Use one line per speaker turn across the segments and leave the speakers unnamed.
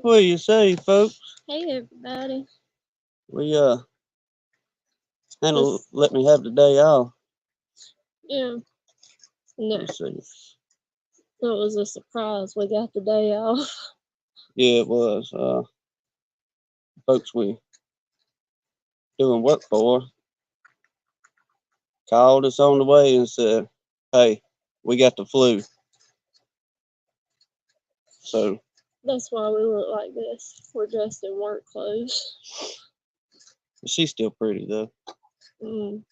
What do you say, folks?
Hey everybody.
We Hannah
This
let me have the day off.
yeah, no,
Let's see.
that was a surprise. We got the day off.
Yeah, it was. Folks we doing work for called us on the way and said, "Hey, we got the flu." So
That's why we look like this. We're dressed in work clothes.
she's still pretty though.
Mm,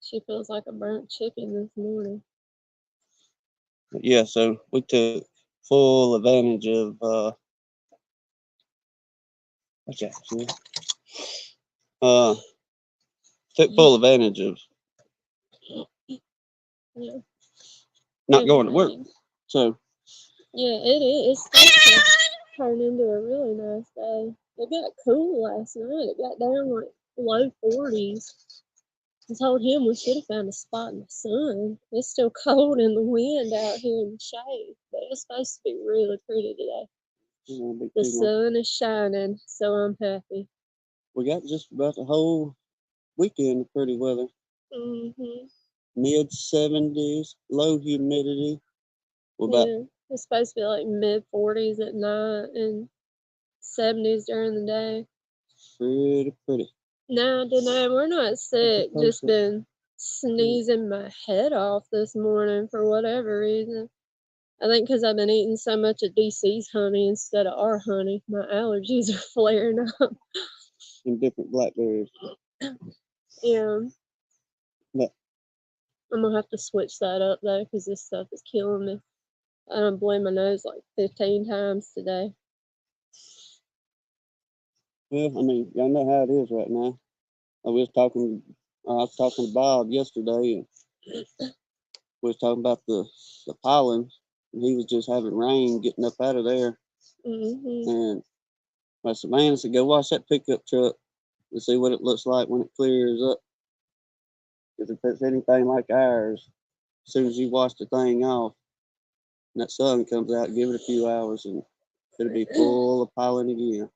she feels like a burnt chicken this morning.
But yeah, so we took full advantage of what's that? Uh, took full advantage of
Yeah,
not going to work.
everything.
So
Yeah, it is. It's supposed to turn into a really nice day. It got cool last night. It got down like low 40s. I told him we should have found a spot in the sun. It's still cold in the wind out here in the shade, but it's supposed to be really pretty today. The sun is shining, so I'm happy.
we got just about the whole weekend of pretty weather.
Mhm.
Mid 70s, low humidity. We're about
Yeah, it's supposed to be like mid 40s at night and 70s during the day.
pretty.
No, Danae, we're not sick. Just been sneezing my head off this morning for whatever reason. I think because I've been eating so much of DC's honey instead of our honey, my allergies are flaring up.
And different blackberries.
Yeah,
But
I'm gonna have to switch that up though because this stuff is killing me. I done blew my nose like 15 times today.
well, I mean, y'all know how it is right now. I was talking to Bob yesterday, and we was talking about the pollen. And he was just having rain getting up out of there,
Mhm.
and I said, "Man," I said, "Go watch that pickup truck and see what it looks like when it clears up. Because if it's anything like ours, as soon as you wash the thing off, and that sun comes out, give it a few hours, and it'll be full of pollen again."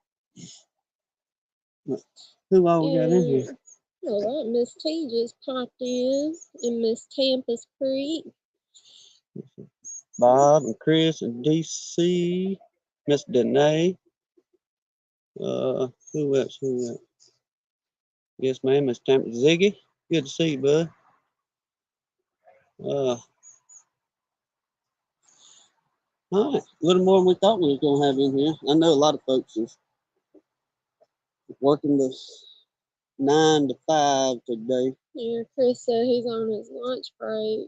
But who all we got in here?
All right, Miss T just popped in, and Miss Tampa's Creek.
Bob and Chris and DC, Miss Danae. Who else? Who else? Yes, ma'am, Miss Tampa Ziggy. Good to see you, bud. Uh, all right, a little more than we thought we was gonna have in here. I know a lot of folks is working this 9 to 5 today.
Yeah, Chris said he's on his lunch break.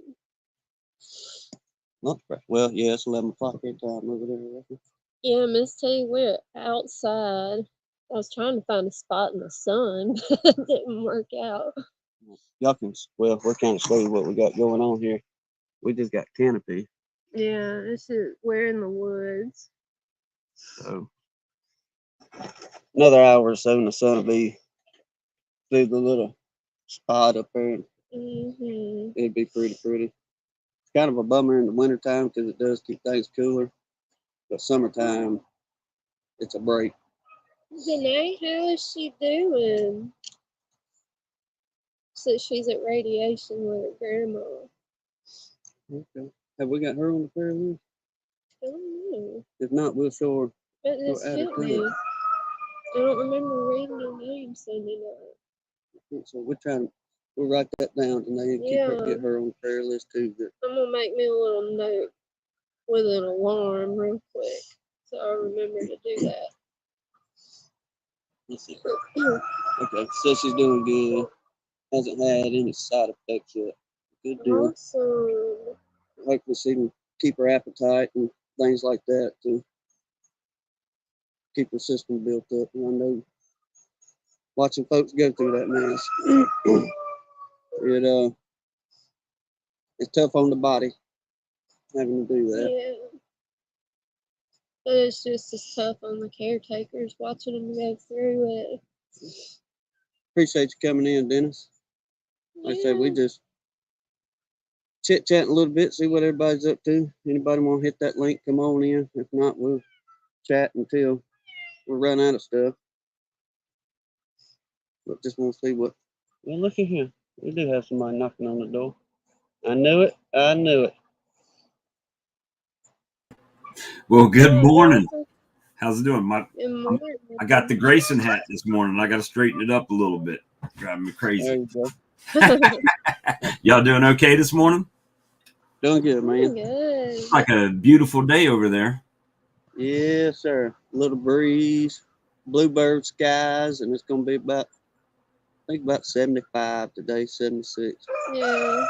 Lunch break. Well, yeah, it's 11 o'clock every time over there.
Yeah, Miss T, we're outside. I was trying to find a spot in the sun, but it didn't work out.
Y'all can, well, we're kind of show you what we got going on here. We just got canopy.
Yeah, we're in the woods.
So another hour or so, and the sun will be through the little spot up there.
Mhm.
It'd be pretty. It's kind of a bummer in the wintertime because it does keep things cooler. But summertime, it's a break.
Janae, how is she doing? So she's at radiation with her grandma.
Okay. Have we got her on the prayer list?
I don't know.
If not, we'll show her.
But
We'll
this
add her
hit
to
me.
it.
I don't remember reading her name Sunday night.
So we'll write that down tonight and get her on the prayer list too. But
I'm gonna make me a little note with an alarm real quick so I remember to do that.
let's see. Okay, so she's doing good. Hasn't had any side effects yet. Good deal.
Awesome.
Hopefully she can keep her appetite and things like that to keep her system built up. And I know watching folks go through that mess, it it's tough on the body having to do that.
Yeah. But it's just as tough on the caretakers watching them go through it.
Appreciate you coming in, Dennis. Like I said, we just chit chatting a little bit, see what everybody's up to. Anybody want to hit that link, come on in. If not, we'll chat until we're running out of stuff. But just want to see what. Well, look at here. We do have somebody knocking on the door. I knew it. I knew it.
Well, good
Hey,
morning.
Grayson.
How's it doing?
Good morning.
I got the Grayson hat this morning. I got to straighten it up a little bit. Driving me
There
crazy.
you go.
Y'all doing okay this morning?
Doing good, man.
Good.
It's like a beautiful day over there.
Yes, sir. A little breeze, bluebird skies, and it's gonna be about, I think about 75 today, 76.
Yeah.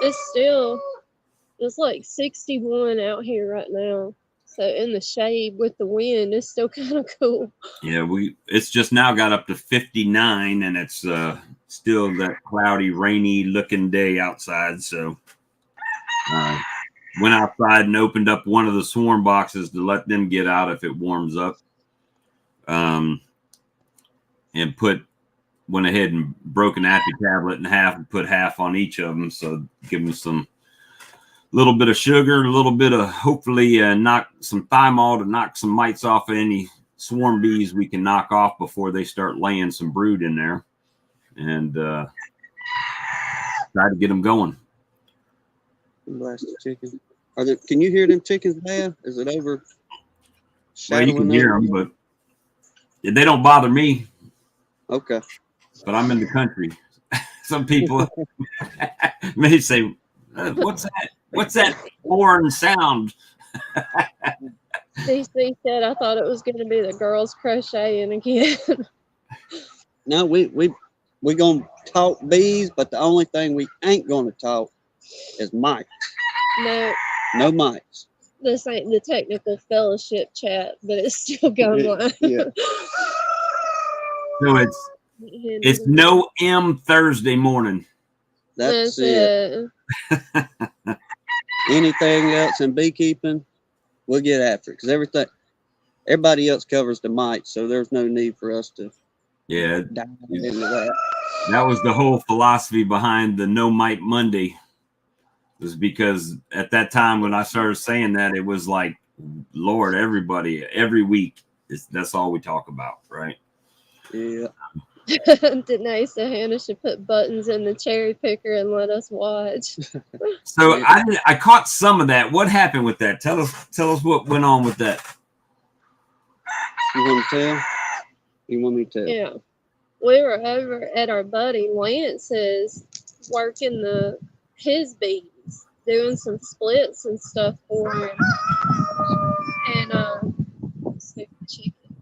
It's like 61 out here right now. So in the shade with the wind, it's still kind of cool.
Yeah, it's just now got up to 59, and it's still that cloudy, rainy looking day outside. So went outside and opened up one of the swarm boxes to let them get out if it warms up. And went ahead and broke an appy tablet in half and put half on each of them. So give them some little bit of sugar, a little bit of hopefully knock some thymol to knock some mites off of any swarm bees we can knock off before they start laying some brood in there, and try to get them going.
Blast the chicken. Can you hear them chickens now? Is it over?
Well, you can hear them,
everything?
but they don't bother me.
Okay.
But I'm in the country. Some people may say, "What's that? What's that foreign sound?"
CC said I thought it was going to be the girls crocheting again.
No, we gonna talk bees, but the only thing we ain't gonna talk is mites. No mites.
This ain't the technical fellowship chat, but it's still going on.
Yeah. So it's no M Thursday morning.
That's it. Anything else in beekeeping, we'll get after it because everybody else covers the mites, so there's no need for us to dive into that.
That was the whole philosophy behind the No Mite Monday. Was because at that time when I started saying that, it was like, Lord, everybody, every week, that's all we talk about, right?
Yeah.
Danae said Hannah should put buttons in the cherry picker and let us watch.
So I caught some of that. What happened with that? Tell us what went on with that.
You want to tell? You want me to tell?
Yeah. We were over at our buddy Lance's working his bees, doing some splits and stuff for him. And stupid chicken.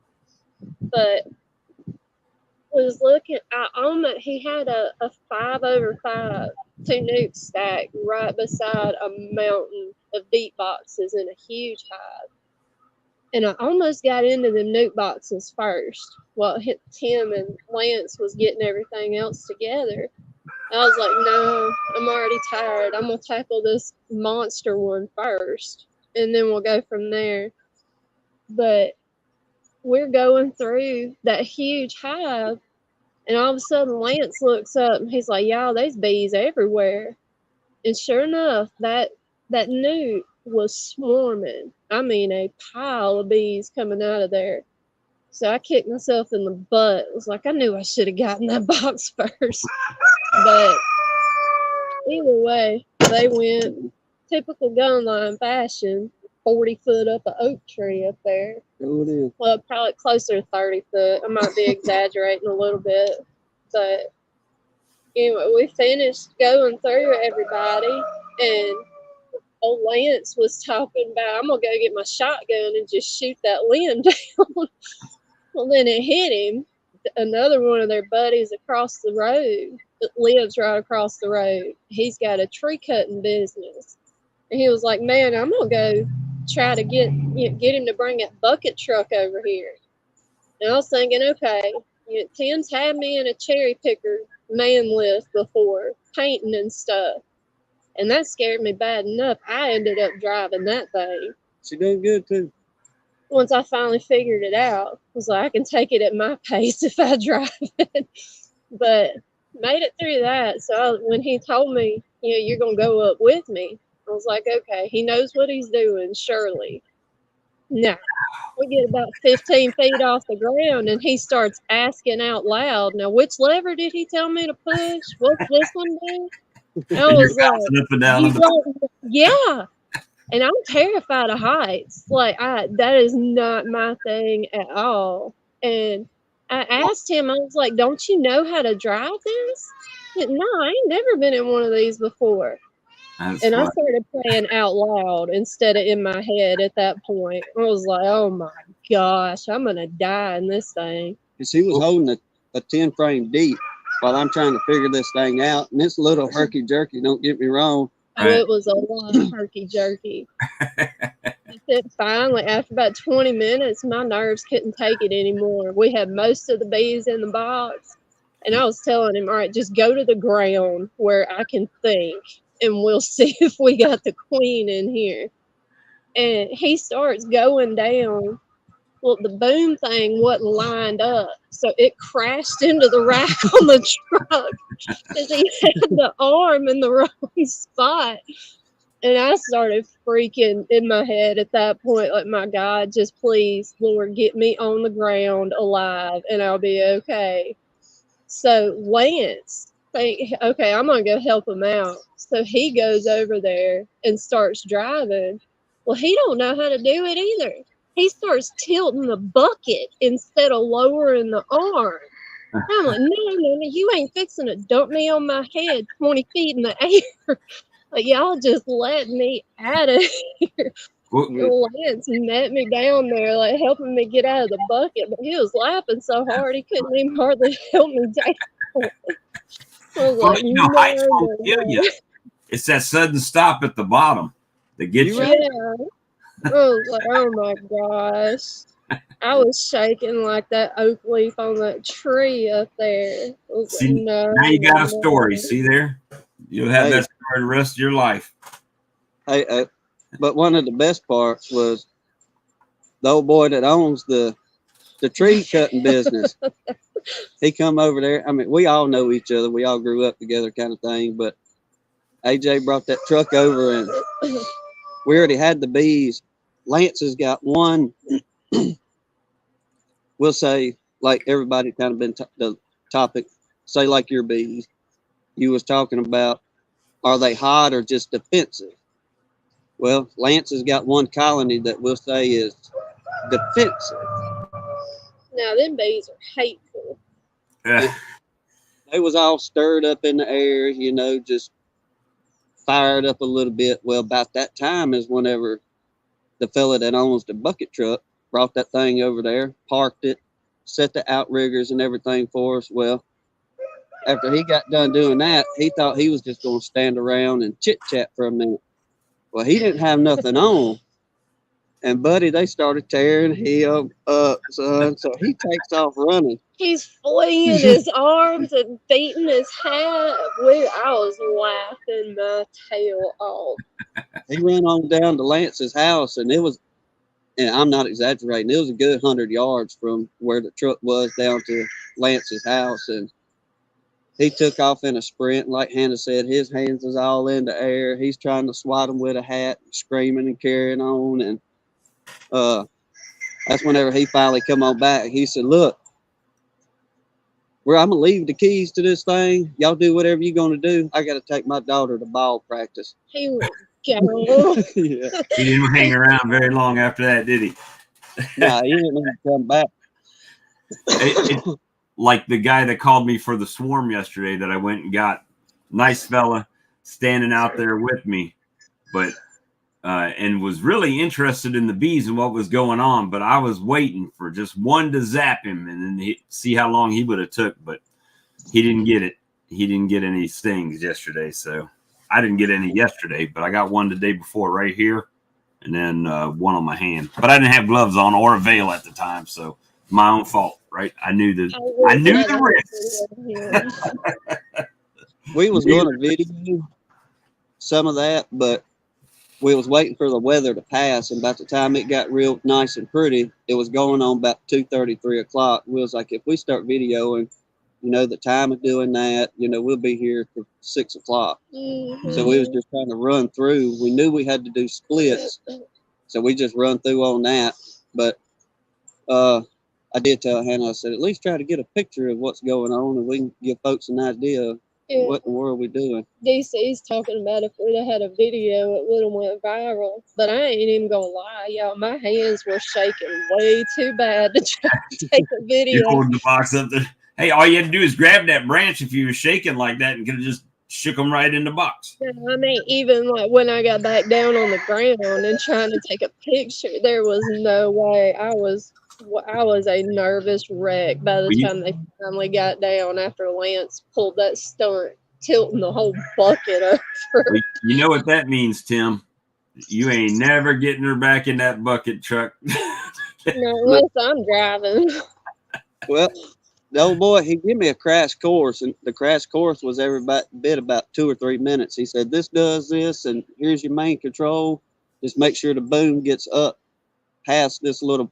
But was looking he had a 5/5 2 nuke stack right beside a mountain of beat boxes in a huge hive. And I almost got into the nuke boxes first while Tim and Lance was getting everything else together. I was like, no, I'm already tired. I'm going to tackle this monster one first, and then we'll go from there. But we're going through that huge hive, and all of a sudden Lance looks up, and he's like, y'all, there's bees everywhere. And sure enough, that nuke was swarming. I mean, a pile of bees coming out of there. So I kicked myself in the butt. It was like, I knew I should have gotten that box first. But either way, they went typical gun line fashion, 40 foot up an oak tree up there.
Oh, it is.
Well, probably closer to 30 foot. I might be exaggerating a little bit. But anyway, we finished going through everybody, and old Lance was talking about, I'm going to go get my shotgun and just shoot that limb down. Well, then it hit him. Another one of their buddies across the road that lives right across the road. He's got a tree cutting business. And he was like, man, I'm going to go try to get him to bring that bucket truck over here. And I was thinking, okay, Tim's had me in a cherry picker man lift before, painting and stuff. And that scared me bad enough. I ended up driving that thing.
She done good too.
Once I finally figured it out, I was like, I can take it at my pace if I drive it. But made it through that. So when he told me, you're going to go up with me, I was like, okay, he knows what he's doing, surely. No. We get about 15 feet off the ground, and he starts asking out loud, "Now, which lever did he tell me to push? What's this one do?" And I
And you're
was like,
bouncing up and down
"You
on the
don't, yeah." And I'm terrified of heights. Like, that is not my thing at all. And I asked him, I was like, "Don't you know how to drive this?" He said, "No, I ain't never been in one of these before."
That's
And I
fun.
started playing out loud instead of in my head at that point. I was like, "Oh my gosh, I'm gonna die in this thing."
Because he was holding a 10 frame deep while I'm trying to figure this thing out. And it's a little herky jerky, don't get me wrong.
Oh,
Right.
it was a lot of herky jerky. Finally, after about 20 minutes, my nerves couldn't take it anymore. We had most of the bees in the box, and I was telling him, "All right, just go to the ground where I can think, and we'll see if we got the queen in here." And he starts going down. Well, the boom thing wasn't lined up, so it crashed into the rack on the truck because he had the arm in the wrong spot. And I started freaking in my head at that point, like, "My God, just please, Lord, get me on the ground alive and I'll be okay." So Lance, okay, I'm gonna go help him out. So he goes over there and starts driving. Well, he don't know how to do it either. He starts tilting the bucket instead of lowering the arm. I'm like, "No, you ain't fixing to dump me on my head 20 feet in the air." Like, y'all just let me out of here.
Well,
Lance met me down there, like, helping me get out of the bucket, but he was laughing so hard he couldn't even hardly help me down. I was like,
you know, heights
"No,
won't
no,
kill
no."
you. It's that sudden stop at the bottom that gets
You
you.
right.
Yeah. I was like, "Oh my gosh." I was shaking like that oak leaf on that tree up there. I was like,
See,
"No,
now you got a
no,
story.
no."
See there? You'll have
Hey,
that story the rest of your life.
hey, but one of the best parts was the old boy that owns the tree cutting business. He come over there. I mean, we all know each other. We all grew up together, kind of thing. But AJ brought that truck over, and we already had the bees. Lance has got one. We'll say, like everybody kind of been the topic. Say like your bees. You was talking about, are they hot or just defensive? Well, Lance has got one colony that we'll say is defensive.
Now, them bees are hateful.
They was all stirred up in the air, just fired up a little bit. Well, about that time is whenever the fella that owns the bucket truck brought that thing over there, parked it, set the outriggers and everything for us. Well, after he got done doing that, he thought he was just going to stand around and chit chat for a minute. Well, he didn't have nothing on. And buddy, they started tearing him up, son. So he takes off running.
He's flinging his arms and beating his head. I was laughing my tail off.
He ran on down to Lance's house, and and I'm not exaggerating, it was a good 100 yards from where the truck was down to Lance's house. And he took off in a sprint. Like Hannah said, his hands was all in the air. He's trying to swat him with a hat, screaming and carrying on. And that's whenever he finally come on back. He said, "Look, I'm gonna leave the keys to this thing. Y'all do whatever you're gonna do. I got to take my daughter to ball practice."
He was gone.
Yeah.
He didn't hang around very long after that, did he?
Nah, he didn't even come back.
Like the guy that called me for the swarm yesterday that I went and got. Nice fella standing out there with me, but and was really interested in the bees and what was going on. But I was waiting for just one to zap him and then see how long he would have took. But he didn't get it. He didn't get any stings yesterday. So I didn't get any yesterday, but I got one the day before right here, and then one on my hand. But I didn't have gloves on or a veil at the time, so my own fault, right? I knew the risks.
We was going to video some of that, but we was waiting for the weather to pass, and by the time it got real nice and pretty, it was going on about 2:30, 3 o'clock. We was like, if we start videoing, the time of doing that, we'll be here for 6 o'clock.
Mm-hmm.
So we was just trying to run through. We knew we had to do splits, So we just run through on that. But I did tell Hannah, I said, at least try to get a picture of what's going on and we can give folks an idea of
Yeah.
what in the world we're doing.
DC's talking about if we'd have had a video, it would have went viral. But I ain't even gonna lie, y'all. My hands were shaking way too bad to try to take a
You
video.
holding the box up there. Hey, all you had to do is grab that branch if you were shaking like that and could have just shook them right in the box.
I mean, even like when I got back down on the ground and trying to take a picture, there was no way. I was a nervous wreck by the time they finally got down after Lance pulled that stunt, tilting the whole bucket over.
You know what that means, Tim? You ain't never getting her back in that bucket truck.
No, unless I'm driving.
Well, the old boy, he gave me a crash course, and the crash course was every bit about 2 or 3 minutes. He said, this does this, and here's your main control. Just make sure the boom gets up past this little,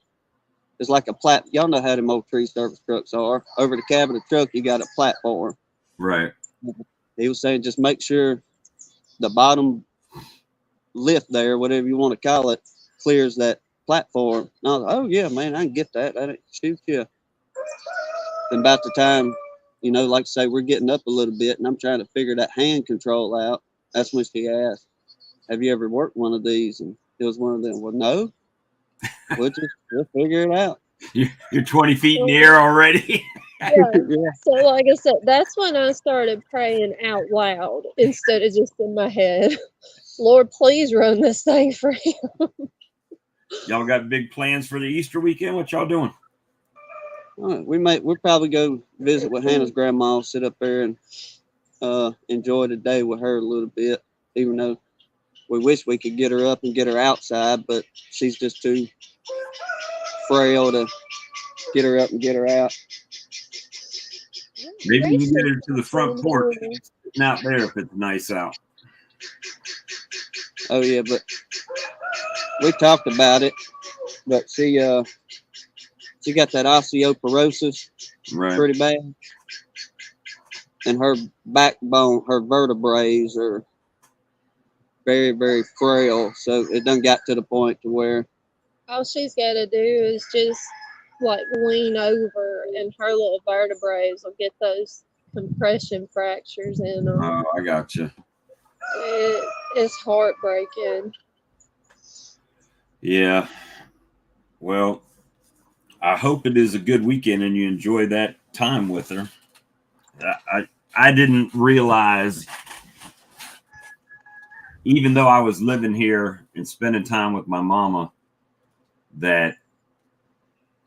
it's like a y'all know how them old tree service trucks are. Over the cab of the truck, you got a platform.
Right.
He was saying, just make sure the bottom lift there, whatever you want to call it, clears that platform. And I was like, oh, yeah, man, I can get that. I didn't shoot you. And about the time, you know, like I say, we're getting up a little bit, and I'm trying to figure that hand control out. That's when she asked, have you ever worked one of these? And it was one of them. Well, no. We'll figure it out.
You're 20 feet in the air already.
Yeah.
Yeah.
So, like I said, that's when I started praying out loud instead of just in my head. Lord, please run this thing for him.
Y'all got big plans for the Easter weekend? What y'all doing?
We'll probably go visit with Hannah's grandma, sit up there and enjoy the day with her a little bit, even though we wish we could get her up and get her outside, but she's just too frail to get her up and get her out.
Maybe you can get her to the front porch, sitting out there if it's nice out.
Oh yeah, but we talked about it, but she got that osteoporosis pretty bad, and her backbone, her vertebrae are very, very frail. So it done got to the point to where
all she's got to do is just like lean over, and her little vertebrae will get those compression fractures in them.
Oh, I got you.
It's heartbreaking.
Yeah. Well, I hope it is a good weekend and you enjoy that time with her. I didn't realize, even though I was living here and spending time with my mama, that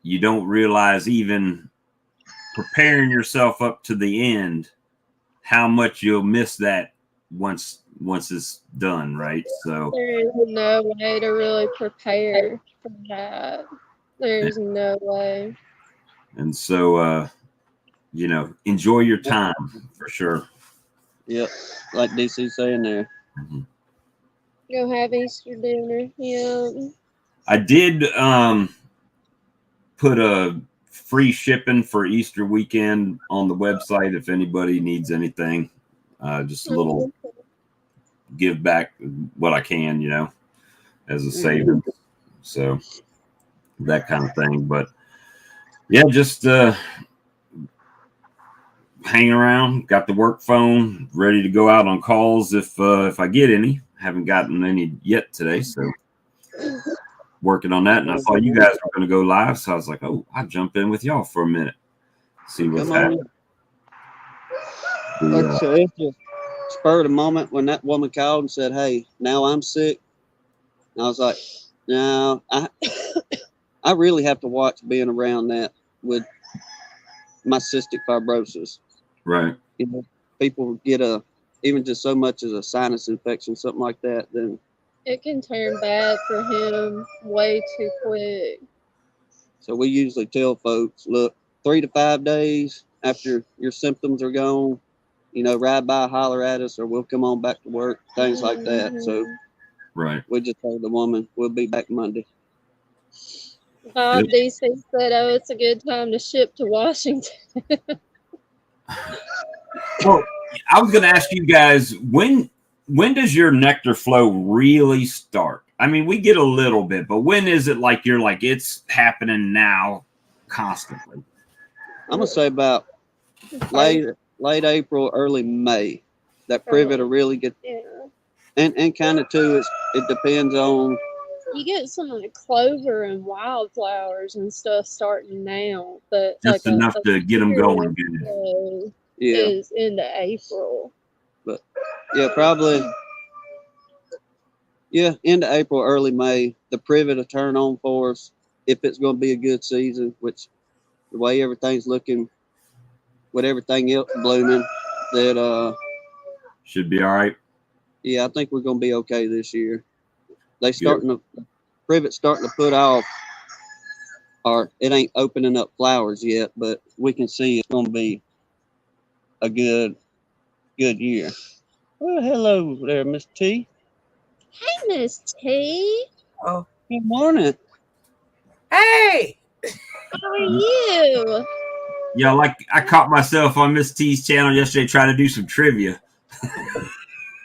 you don't realize, even preparing yourself up to the end, how much you'll miss that once it's done, right? So
there is no way to really prepare for that. There's no way.
And so you know, enjoy your time for sure.
Yep, like DC saying there.
Mm-hmm.
Go have Easter dinner. Yeah.
I did put a free shipping for Easter weekend on the website if anybody needs anything. Just a little give back what I can, you know, as a savings. So that kind of thing. But yeah, just hanging around, got the work phone ready to go out on calls if I get any. Haven't gotten any yet today, so working on that. And I saw you guys were going to go live, so I was like, oh, I'll jump in with y'all for a minute, see what's happening.
Like I said, it's just spur of the moment when that woman called and said, hey, now I'm sick. And I was like, no, I really have to watch being around that with my cystic fibrosis.
Right.
You know, people get even just so much as a sinus infection, something like that, then
it can turn bad for him way too quick.
So we usually tell folks, look, 3 to 5 days after your symptoms are gone, you know, ride by, holler at us, or we'll come on back to work, things like that. So
right.
We just told the woman we'll be back Monday.
Bob DC said, oh, it's a good time to ship to Washington.
Well, I was going to ask you guys, when does your nectar flow really start? I mean, we get a little bit, but when is it like you're like it's happening now constantly?
I'm gonna say about late April, early May. That privet will really get,
Yeah.
and kind of too. It depends on.
You get some like clover and wildflowers and stuff starting now, but
Just
like
enough to get them going
serious
good.
flow
Yeah,
is into April.
but yeah, probably. Yeah, into April, early May, the privet will turn on for us if it's going to be a good season. Which the way everything's looking, with everything else blooming, that
Should be all right.
yeah, I think we're going to be okay this year. They starting to privet starting to put off, or it ain't opening up flowers yet, but we can see it's going to be a good year. Well, hello there, Miss T.
Hey, Miss T.
Oh,
Good morning.
hey!
How are you?
Yeah, like I caught myself on Miss T's channel yesterday trying to do some trivia.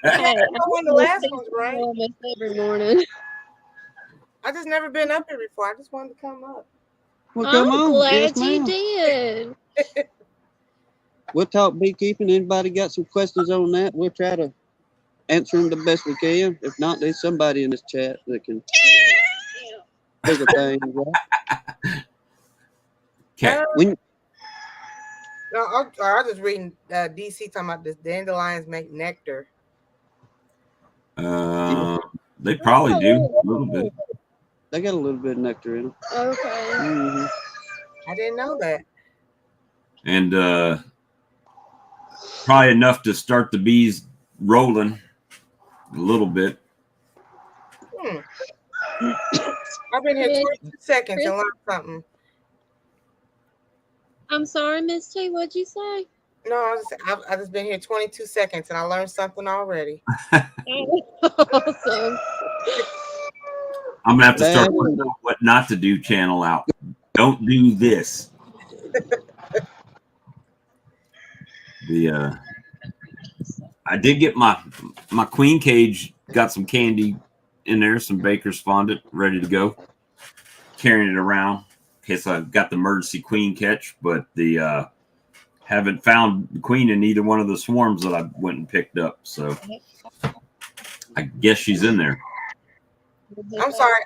Hey,
I won the last ones, right?
almost every morning.
I just never been up here before. I just wanted to come up.
Well, come
I'm
on.
glad
Yes,
you
ma'am.
did.
We'll talk beekeeping. Anybody got some questions on that? We'll try to answer them the best we can. If not, there's somebody in this chat that can figure things out.
Okay.
We,
No, I was just reading DC talking about this dandelions make nectar.
They probably do a little bit.
they got a little bit of nectar in them.
Okay.
Mm-hmm.
I didn't know that.
And probably enough to start the bees rolling a little bit.
I've been here
Yeah.
22 seconds and learned something.
I'm sorry, Miss T. What'd you say?
No, I've just been here 22 seconds and I learned something already.
Awesome.
I'm gonna have to start putting the what not to do channel out. Don't do this. I did get my queen cage, got some candy in there, some baker's fondant ready to go. Carrying it around in case I've got the emergency queen catch, but the haven't found the queen in either one of the swarms that I went and picked up. So I guess she's in there.
I'm sorry,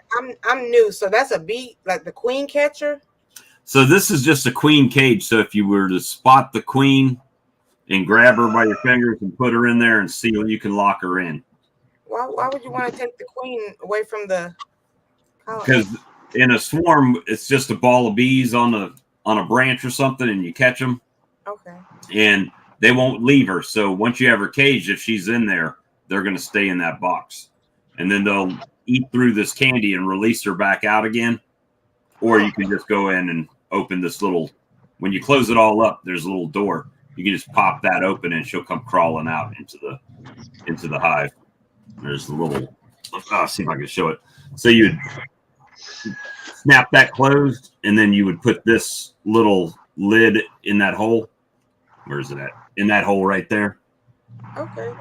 I'm new. So that's a bee, like the queen catcher?
So this is just a queen cage. So if you were to spot the queen and grab her by your fingers and put her in there and seal, you can lock her in.
Why would you want to take the queen away from the colony?
Because in a swarm, it's just a ball of bees on a branch or something, and you catch them.
Okay.
And they won't leave her. So once you have her caged, if she's in there, they're going to stay in that box. And then they'll eat through this candy and release her back out again. Or you can just go in and open this little, when you close it all up, there's a little door. You can just pop that open and she'll come crawling out into the hive. There's a little, I'll see if I can show it. So you'd snap that closed, and then you would put this little lid in that hole. Where is it at? In that hole right there.
Okay.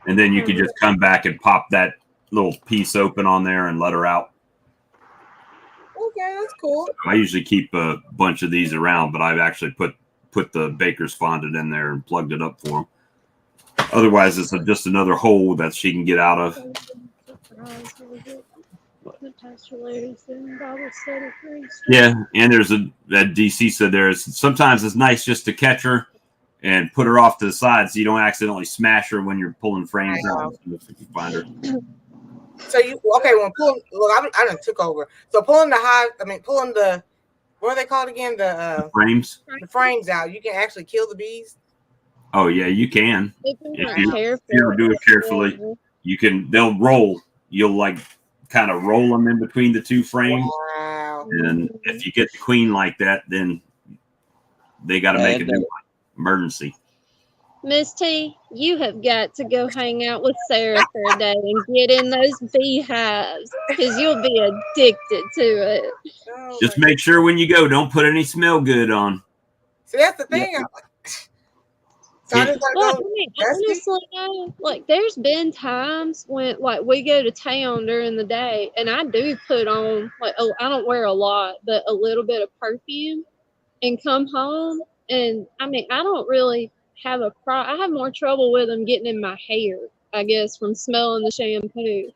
And then you can just come back and pop that little piece open on there and let her out.
Okay, that's cool.
I usually keep a bunch of these around, but I've actually put the baker's fondant in there and plugged it up for them. Otherwise, it's just another hole that she can get out of. Yeah, and there's that DC said sometimes it's nice just to catch her and put her off to the side so you don't accidentally smash her when you're pulling frames out if you find her.
So when pulling, look, I done took over. So pulling the what are they called again? The
frames.
The frames out. You can actually kill the bees.
Oh yeah, you can. If you do it carefully, you can. They'll roll. You'll like kind of roll them in between the two frames.
Wow.
And if you get the queen like that, then they got to make a new one. Emergency.
Miss T, you have got to go hang out with Sarah for a day and get in those beehives because you'll be addicted to it.
Oh,
just make sure when you go, don't put any smell good on.
See, that's the thing. So I just gotta
Well, I
go
mean,
dusty.
honestly, though, like, there's been times when, like, we go to town during the day, and I do put on, like, I don't wear a lot, but a little bit of perfume, and come home, and I mean, I don't really have I have more trouble with them getting in my hair, I guess, from smelling the shampoo.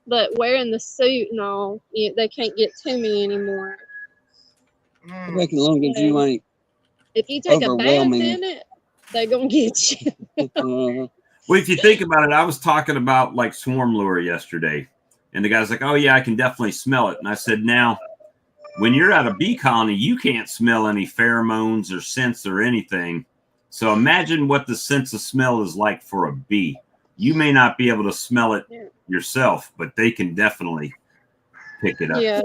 But wearing the suit and all, they can't get to me anymore.
I reckon as long as you ain't
If you take a bath
overwhelming.
in it, they're gonna get you.
Uh,
Well, if you think about it, I was talking about like swarm lure yesterday, and the guy's like, "Oh yeah, I can definitely smell it." And I said, "Now, when you're at a bee colony, you can't smell any pheromones or scents or anything. So imagine what the sense of smell is like for a bee. You may not be able to smell it yourself, but they can definitely pick it up."
Yeah.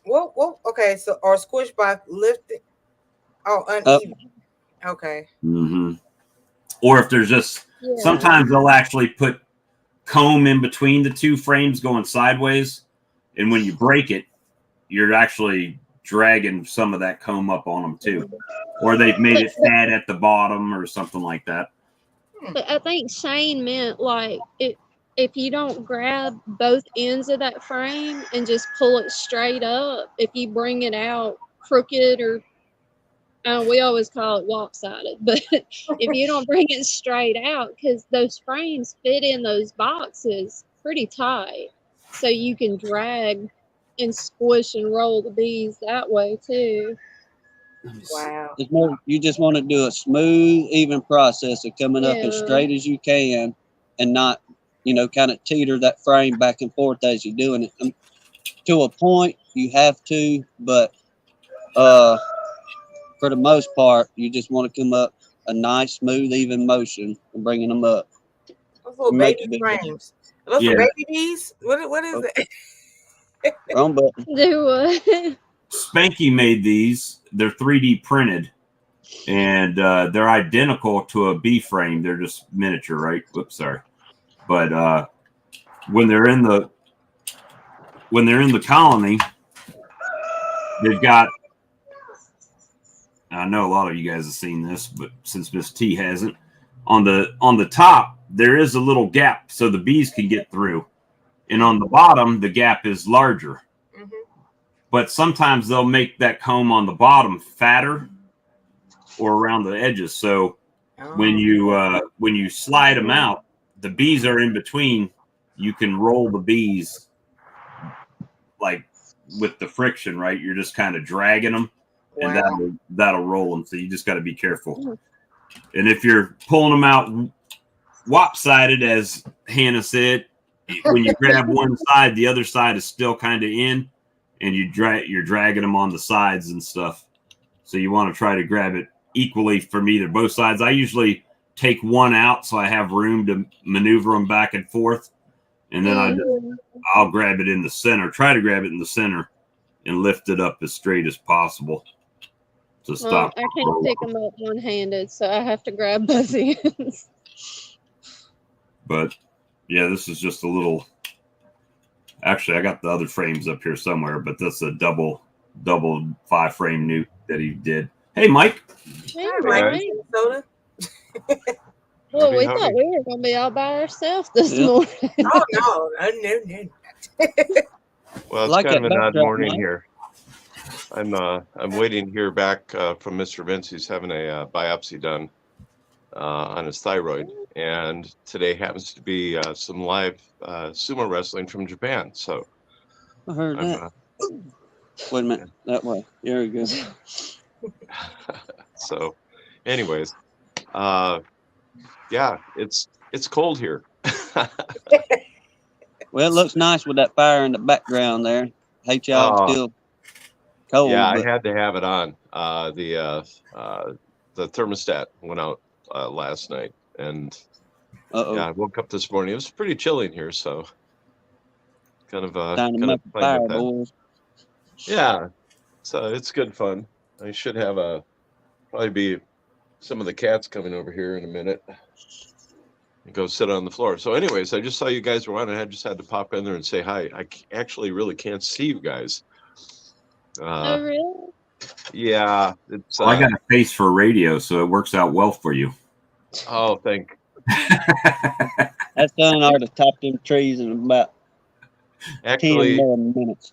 Well, okay. So, or squish by lifting. Oh, uneven. Okay.
Mm-hmm. Or if there's just
Yeah.
sometimes they'll actually put comb in between the two frames going sideways, and when you break it, you're actually dragging some of that comb up on them too. Or they've made it fat at the bottom or something like that.
But I think Shane meant like if you don't grab both ends of that frame and just pull it straight up, if you bring it out crooked or we always call it lopsided, but if you don't bring it straight out, because those frames fit in those boxes pretty tight, so you can drag and squish and roll the bees that way too.
Wow.
it's more, you just want to do a smooth, even process of coming up as
Yeah.
straight as you can, and not, kind of teeter that frame back and forth as you're doing it. To a point, you have to, but for the most part, you just want to come up a nice, smooth, even motion and bringing them up.
Those little
Make
baby
a big
frames. Are those for baby bees? What is it?
wrong button.
Do what?
Spanky made these. They're 3D printed, and they're identical to a bee frame. They're just miniature, right? Whoops, sorry. But when they're in the colony, they've got. I know a lot of you guys have seen this, but since Miss T hasn't, on the top there is a little gap so the bees can get through, and on the bottom the gap is larger.
Mm-hmm.
But sometimes they'll make that comb on the bottom fatter or around the edges. So when you slide them out, the bees are in between. You can roll the bees like with the friction, right? You're just kind of dragging them, and that'll roll them. So you just got to be careful. And if you're pulling them out lopsided, as Hannah said, when you grab one side, the other side is still kind of in, and you're dragging them on the sides and stuff. So you want to try to grab it equally from either both sides. I usually take one out so I have room to maneuver them back and forth, and then I'll grab it in the center. Try to grab it in the center and lift it up as straight as possible to stop.
I can't pick them up one-handed, so I have to grab both ends.
But yeah, this is just a little. Actually, I got the other frames up here somewhere, but that's a double 5-frame newt that he did. Hey, Mike.
Hey,
Mike. Soda.
Well, we thought we were going to be all by ourselves this morning.
Oh no.
Well, it's kind of an odd morning here. I'm waiting to hear back from Mr. Vince. He's having a biopsy done on his thyroid, and today happens to be some live sumo wrestling from Japan. So
I heard that. Wait a minute, that way. There we go.
So, anyways, yeah, it's cold here.
Well, it looks nice with that fire in the background there. Hate y'all still cold.
Yeah,
but
I had to have it on. The thermostat went out last night, and yeah, I woke up this morning. It was pretty chilly in here, so kind of
fire, boys.
Yeah, so it's good fun. I should have probably be some of the cats coming over here in a minute and go sit on the floor. So anyways, I just saw you guys were on, and I just had to pop in there and say hi. I actually really can't see you guys.
Oh, really?
Yeah.
Well, I got a face for radio, so it works out well for you.
Oh, thank.
That sun ought to top them trees in about 10
Actually,
more minutes.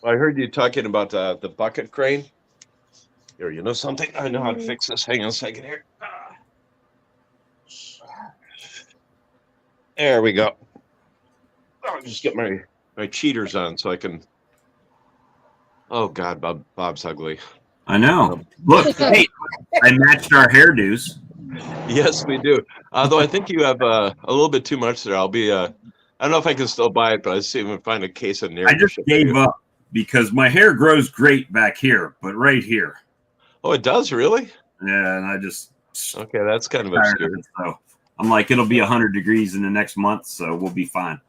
I heard you talking about the bucket crane. Here, you know something? I know how to fix this. Hang on a second here. There we go. I'll just get my cheaters on so I can. Oh God, Bob's ugly.
I know. Look, hey, I matched our hairdos.
Yes, we do. Though I think you have a little bit too much there. I'll be. I don't know if I can still buy it, but I see if I can find a case of Nair.
I just gave up because my hair grows great back here, but right here.
Oh, it does really?
Yeah, and I just
Okay, that's kind of
tired of
obscure.
it. So I'm like, it'll be 100 degrees in the next month, so we'll be fine.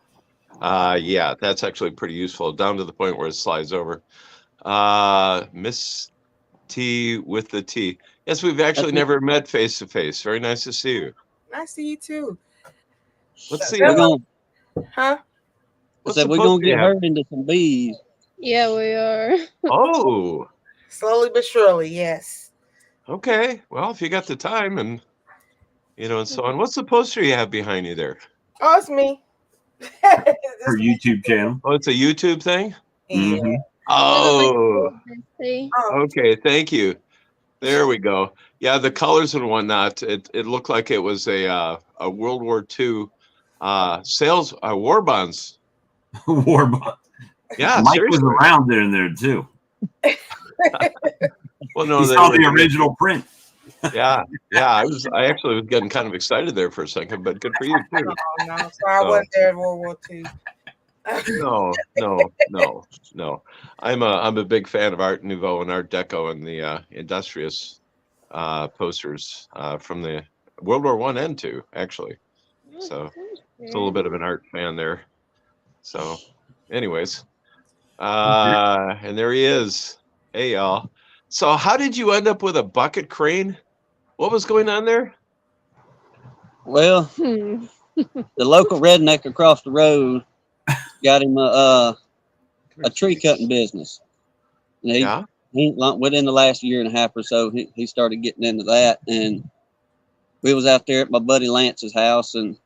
Yeah, that's actually pretty useful, down to the point where it slides over. Miss T with the T. Yes, we've actually never met face to face. Very nice to see you.
Nice to see you too.
Let's see.
We're gonna,
Huh?
I
What's
said
the
we're
post
gonna
you
get
have?
her into some bees.
Yeah, we are.
Oh,
Slowly but surely, yes.
okay. Well, if you got the time and and so on. What's the poster you have behind you there?
Oh, it's me.
Her YouTube channel.
Oh, it's a YouTube thing?
Yeah.
Mhm.
Oh,
See?
Oh,
okay. Thank you. There we go. Yeah, the colors and whatnot. It looked like it was a World War II sales war bonds.
War Bond.
Yeah,
Mike
seriously.
was around there and there too.
Well, no,
He
they
saw
were
the original print.
Yeah. I actually was getting kind of excited there for a second, but good for you too.
oh no. So I wasn't there in World War II.
No. I'm a big fan of Art Nouveau and Art Deco and the Industrious posters from the World War I and II, actually. So it's a little bit of an art fan there. So, anyways, and there he is. Hey, y'all. So, how did you end up with a bucket crane? What was going on there?
Well,
Hmm.
the local redneck across the road got him a tree cutting business. And
Yeah.
within the last year and a half or so, he started getting into that. And we was out there at my buddy Lance's house, and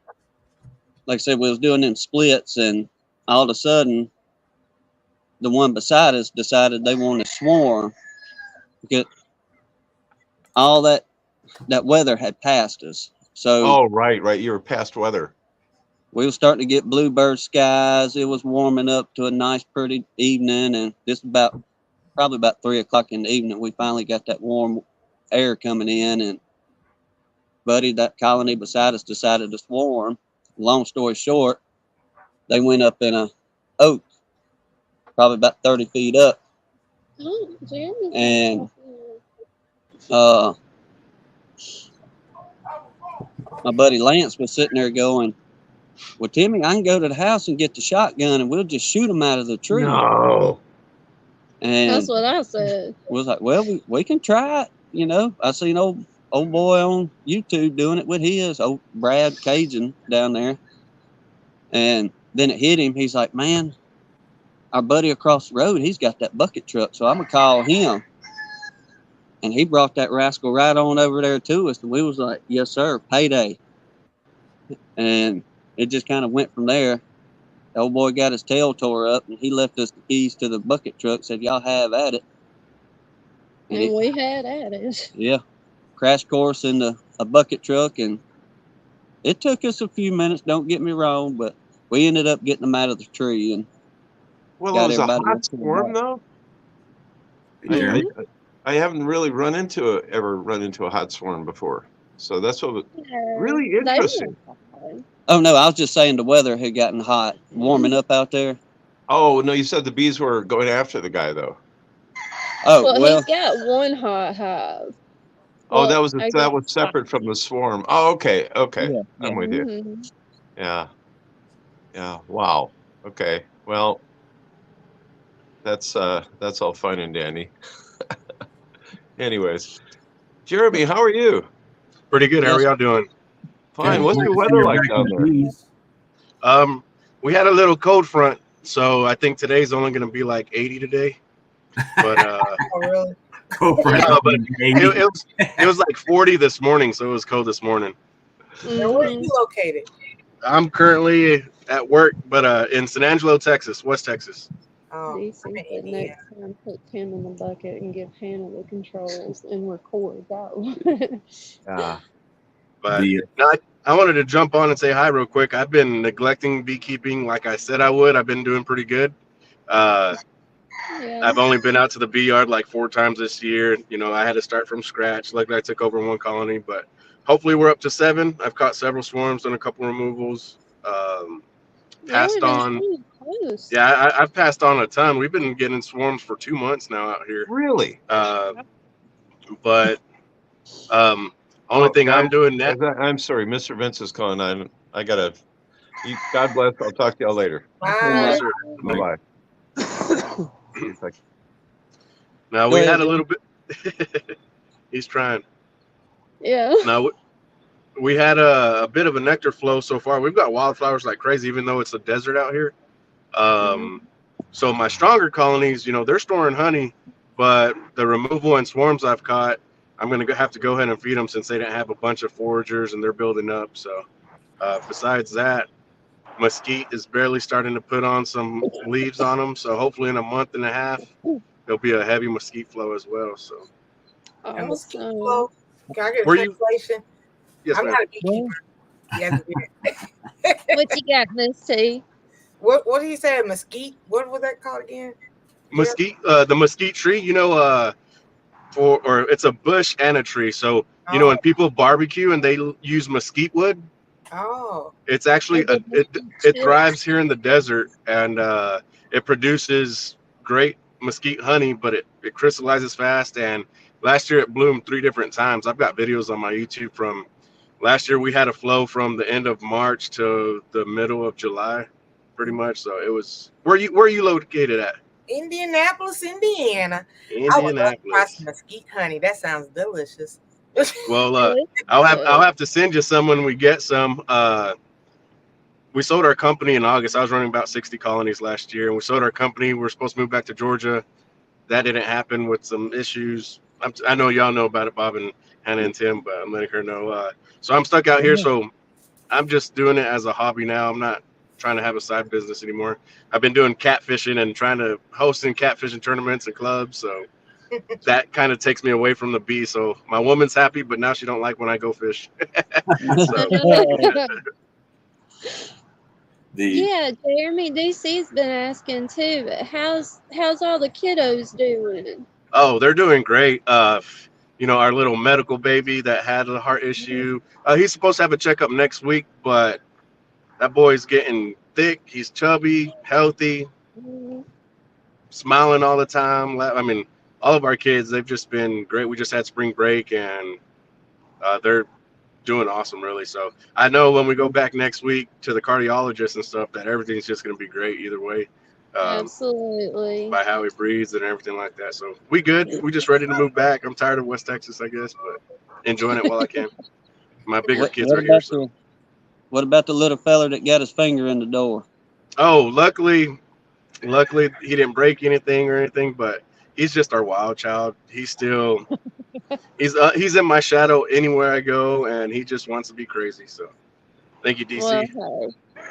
like I said, we was doing them splits, and all of a sudden, the one beside us decided they wanted to swarm because all that weather had passed us. So
Oh, right. You were past weather.
we were starting to get bluebird skies. It was warming up to a nice, pretty evening, and this probably about 3 o'clock in the evening, we finally got that warm air coming in, and buddy, that colony beside us decided to swarm. Long story short, they went up in a oak, probably about 30 feet up,
Oh, Jeremy's
and my buddy Lance was sitting there going, "Well, Timmy, I can go to the house and get the shotgun, and we'll just shoot them out of the tree."
No.
And
That's what I said.
was like, "Well, we can try it." I seen old boy on YouTube doing it with his old Brad Cajun down there, and then it hit him. He's like, "Man, our buddy across the road, he's got that bucket truck, so I'm gonna call him." And he brought that rascal right on over there to us, and we was like, "Yes, sir, payday." And it just kind of went from there. The old boy got his tail tore up, and he left us the keys to the bucket truck. Said, "Y'all have at it."
And we had at it.
Yeah, crash course in a bucket truck, and it took us a few minutes. Don't get me wrong, but we ended up getting them out of the tree and
Well,
got
it was a
everybody
hot
up to the
storm,
back.
though.
Yeah.
I haven't really ever run into a hot storm before, so that's what was really
They
interesting.
were fine.
Oh no, I was just saying the weather had gotten hot, warming up out there.
Oh no, you said the bees were going after the guy, though.
Oh
Well,
well,
he's got one hot hive.
Oh,
Well,
that
I
was
guess
separate from the swarm. Oh, okay,
yeah.
I'm with you.
Mhm.
Yeah. Wow. Okay. Well, that's all fine and dandy. Anyways, Jeremy, how are you?
Pretty good. How are
Yes.
y'all doing?
Fine.
Good.
What's
Nice
your
to see
weather
you're
like
back
down
in the
there?
bees.
We had a little cold front, so I think today's only going to be like 80 today. But
oh really?
Go for
no, but
it.
it was like 40 this morning, so it was cold this morning.
Now, where are
Mhm.
you located?
I'm currently at work, but in San Angelo, Texas, West Texas.
Oh, I'm
DC
in
said
Indiana.
next time put Tim in the bucket and give Hannah the controls and record that one.
But
The
no, I wanted to jump on and say hi real quick. I've been neglecting beekeeping like I said I would. I've been doing pretty good. Uh,
Yeah.
I've only been out to the bee yard like 4 times this year. You know, I had to start from scratch. Luckily, I took over one colony, but hopefully we're up to 7. I've caught several swarms, done a couple removals.
Yeah,
Passed
we've been
on.
seeing posts.
Yeah, I've passed on a ton. We've been getting swarms for 2 months now out here.
Really?
But only thing
guys,
I'm doing now.
I'm sorry, Mr. Vince is calling. I gotta. God bless. I'll talk to y'all later.
Bye.
Yes, sir.
Bye bye.
Now
Go
we
ahead,
had a
Jim.
little bit. He's trying.
Yeah.
Now we had a bit of a nectar flow so far. We've got wildflowers like crazy, even though it's a desert out here. So my stronger colonies, you know, they're storing honey, but the removal and swarms I've caught, I'm gonna have to go ahead and feed them since they didn't have a bunch of foragers and they're building up. So besides that, mesquite is barely starting to put on some leaves on them. So hopefully in a month and a half, there'll be a heavy mesquite flow as well. So
And mosquito
Awesome.
flow. Can I get a
Were you?
translation?
Yes,
I'm
ma'am.
not a beekeeper. Yes,
What you got, Miss T?
what did he say? Mesquite? What was that called again?
Mesquite, the mesquite tree, you know, or it's a bush and a tree. So you know
Oh,
when people barbecue and they use mesquite wood,
oh,
it's actually
Oh, the
it
Chit.
thrives here in the desert and it produces great mesquite honey, but it crystallizes fast. And last year it bloomed 3 different times. I've got videos on my YouTube from last year. We had a flow from the end of March to the middle of July, pretty much. So it was where are you located at?
Indianapolis, Indiana. I would love to try some
Indianapolis.
mesquite honey. That sounds delicious.
Well,
It's
I'll
good.
have to send you some when we get some. We sold our company in August. I was running about 60 colonies last year, and we sold our company. We were supposed to move back to Georgia. That didn't happen with some issues. I know y'all know about it, Bob and Hannah and Tim, but I'm letting her know. So I'm stuck out here. So I'm just doing it as a hobby now. I'm not trying to have a side business anymore. I've been doing catfishing and trying to hosting catfishing tournaments and clubs. So that kind of takes me away from the bee. So my woman's happy, but now she don't like when I go fish. So
Yeah, Jeremy, DC's been asking too. But how's all the kiddos doing?
oh, they're doing great. You know, our little medical baby that had a heart issue. He's supposed to have a checkup next week, but that boy's getting thick. He's chubby, healthy,
Mhm.
smiling all the time. I mean, all of our kids, they've just been great. We just had spring break, and they're doing awesome, really. So I know when we go back next week to the cardiologist and stuff, that everything's just going to be great either way.
Absolutely.
By how he breathes and everything like that. So we good. We just ready to move back. I'm tired of West Texas, I guess, but enjoying it while I can. My bigger kids are here. So
What about the little feller that got his finger in the door?
luckily he didn't break anything or anything, but he's just our wild child. He's still he's in my shadow anywhere I go, and he just wants to be crazy. So thank you, DC.
Well, hey.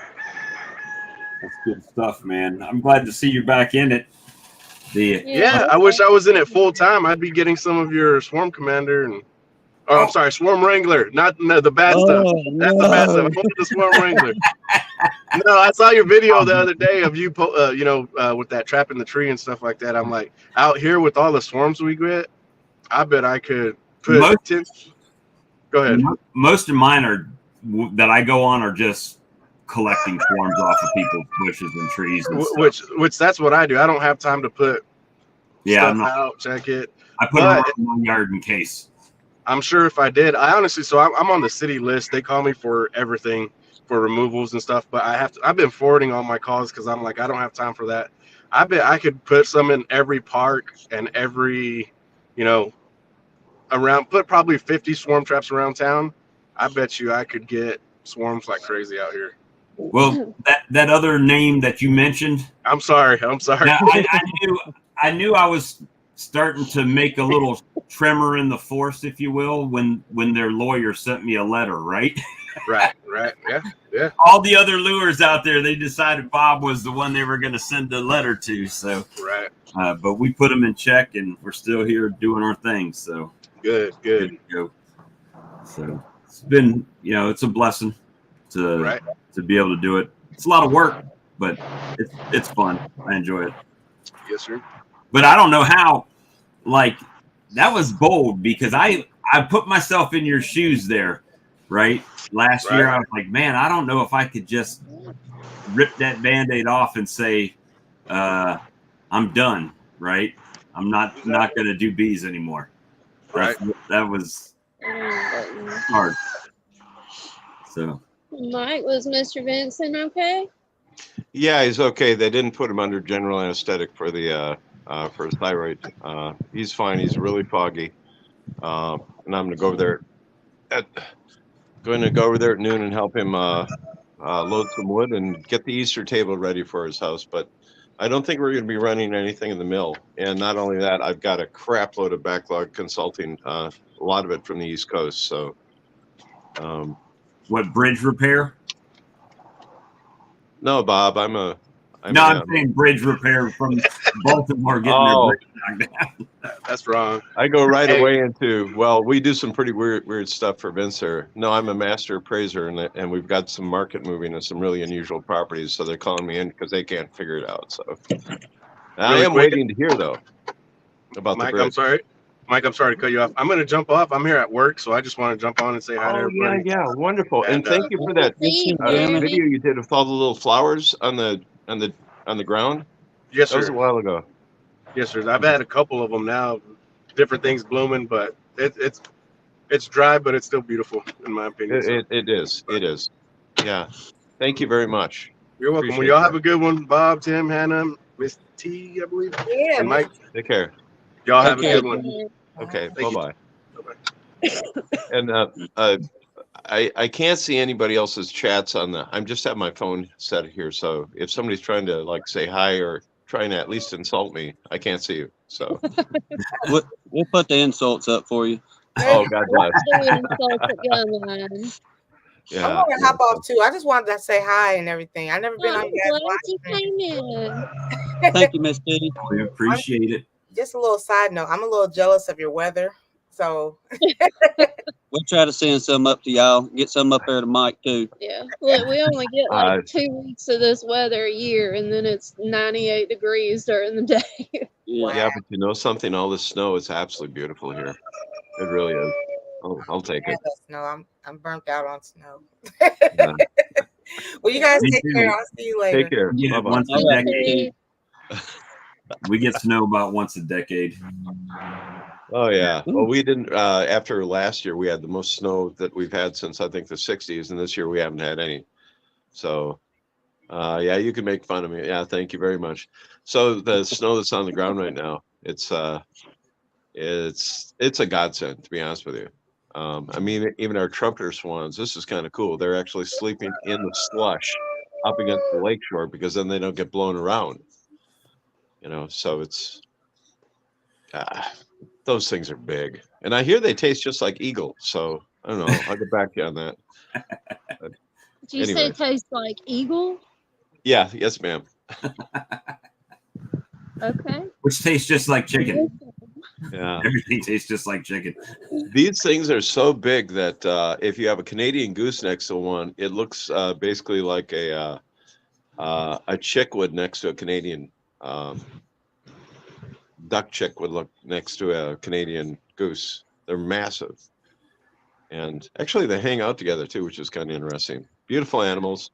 That's good stuff, man. I'm glad to see you back in it.
Yeah, I wish I was in it full time. I'd be getting some of your Swarm Commander and I'm sorry, Swarm Wrangler, not the bad stuff. That's the bad stuff. I wanted the Swarm Wrangler. No, I saw your video the other day of you, with that trap in the tree and stuff like that. I'm like, out here with all the swarms we get, I bet I could put
Most-
10. Go ahead.
Most of mine are that I go on are just collecting swarms off of people's bushes and trees and stuff.
Which that's what I do. I don't have time to put stuff out, check it.
I put them around my yard in case.
I'm sure if I did, I'm on the city list. They call me for everything, for removals and stuff, but I've been forwarding all my calls because I'm like, I don't have time for that. I bet I could put some in every park and every, put probably 50 swarm traps around town. I bet you I could get swarms like crazy out here.
Well, that other name that you mentioned.
I'm sorry.
Now, I knew I was starting to make a little tremor in the force, if you will, when their lawyer sent me a letter, right?
Right. Yeah.
All the other lures out there, they decided Bob was the one they were going to send the letter to. So,
Right.
but we put them in check, and we're still here doing our thing. So
Good.
good to go. So it's been, it's a blessing to be able to do it. It's a lot of work, but it's fun. I enjoy it.
Yes, sir.
But I don't know how. Like, that was bold, because I put myself in your shoes there, right? Last year, I was like, man, I don't know if I could just rip that Band-Aid off and say, I'm done, right? I'm not going to do bees anymore.
Right.
That was hard. So,
Mike, was Mr. Vincent okay?
Yeah, he's okay. They didn't put him under general anesthetic for his thyroid. He's fine. He's really foggy. And I'm going to go over there at noon and help him load some wood and get the Easter table ready for his house. But I don't think we're going to be running anything in the mill. And not only that, I've got a crap load of backlog consulting, a lot of it from the East Coast. So,
what, bridge repair?
No, Bob, I'm
saying bridge repair from Baltimore getting their bridge knocked down.
That's wrong.
I go right away into, well, we do some pretty weird stuff for Vince there. No, I'm a master appraiser, and we've got some market moving and some really unusual properties, so they're calling me in because they can't figure it out. So I am waiting to hear, though, about
Mike,
the bridge.
I'm sorry. Mike, I'm sorry to cut you off. I'm going to jump off. I'm here at work, so I just want to jump on and say hi to everybody.
Yeah, wonderful. And thank you for that video you did with all the little flowers on the ground.
Yes, sir.
That was a while ago.
Yes, sir. I've had a couple of them now, different things blooming, but it's dry, but it's still beautiful in my opinion.
It is. Yeah. Thank you very much.
You're welcome. Well, y'all have a good one. Bob, Tim, Hannah, Miss T, I believe.
Yeah.
And Mike.
Take care.
Y'all have a good one.
Okay. Bye-bye. And I can't see anybody else's chats I'm just have my phone set here, so if somebody's trying to like say hi or trying to at least insult me, I can't see you. So
we'll put the insults up for you.
Oh, God bless.
Yeah. I want to hop off too. I just wanted to say hi and everything. I've never been on you
guys.
Thank you, Miss T.
We appreciate it.
Just a little side note. I'm a little jealous of your weather. So
we'll try to send some up to y'all. Get some up there to Mike too.
Yeah. Look, we only get like 2 weeks of this weather a year, and then it's 98 degrees during the day.
Yeah, but you know something? All this snow is absolutely beautiful here. It really is. I'll take it.
Snow. I'm burnt out on snow. Well, you guys take care. I'll see you later.
Take care.
Yeah, once a decade. We get snow about once a decade.
Oh yeah. Well, we didn't. After last year, we had the most snow that we've had since I think the '60s, and this year we haven't had any. So, yeah, you can make fun of me. Yeah, thank you very much. So the snow that's on the ground right now, it's a godsend, to be honest with you. I mean, even our trumpeter swans, this is kind of cool. They're actually sleeping in the slush up against the lakeshore because then they don't get blown around. So it's those things are big, and I hear they taste just like eagle. So I don't know. I'll get back to you on that.
Did you say it tastes like eagle?
Yeah. Yes, ma'am.
Okay.
Which tastes just like chicken.
Yeah.
Everything tastes just like chicken.
These things are so big that if you have a Canadian goose next to one, it looks basically like a chick would next to a Canadian duck chick would look next to a Canadian goose. They're massive. And actually they hang out together too, which is kind of interesting. Beautiful animals.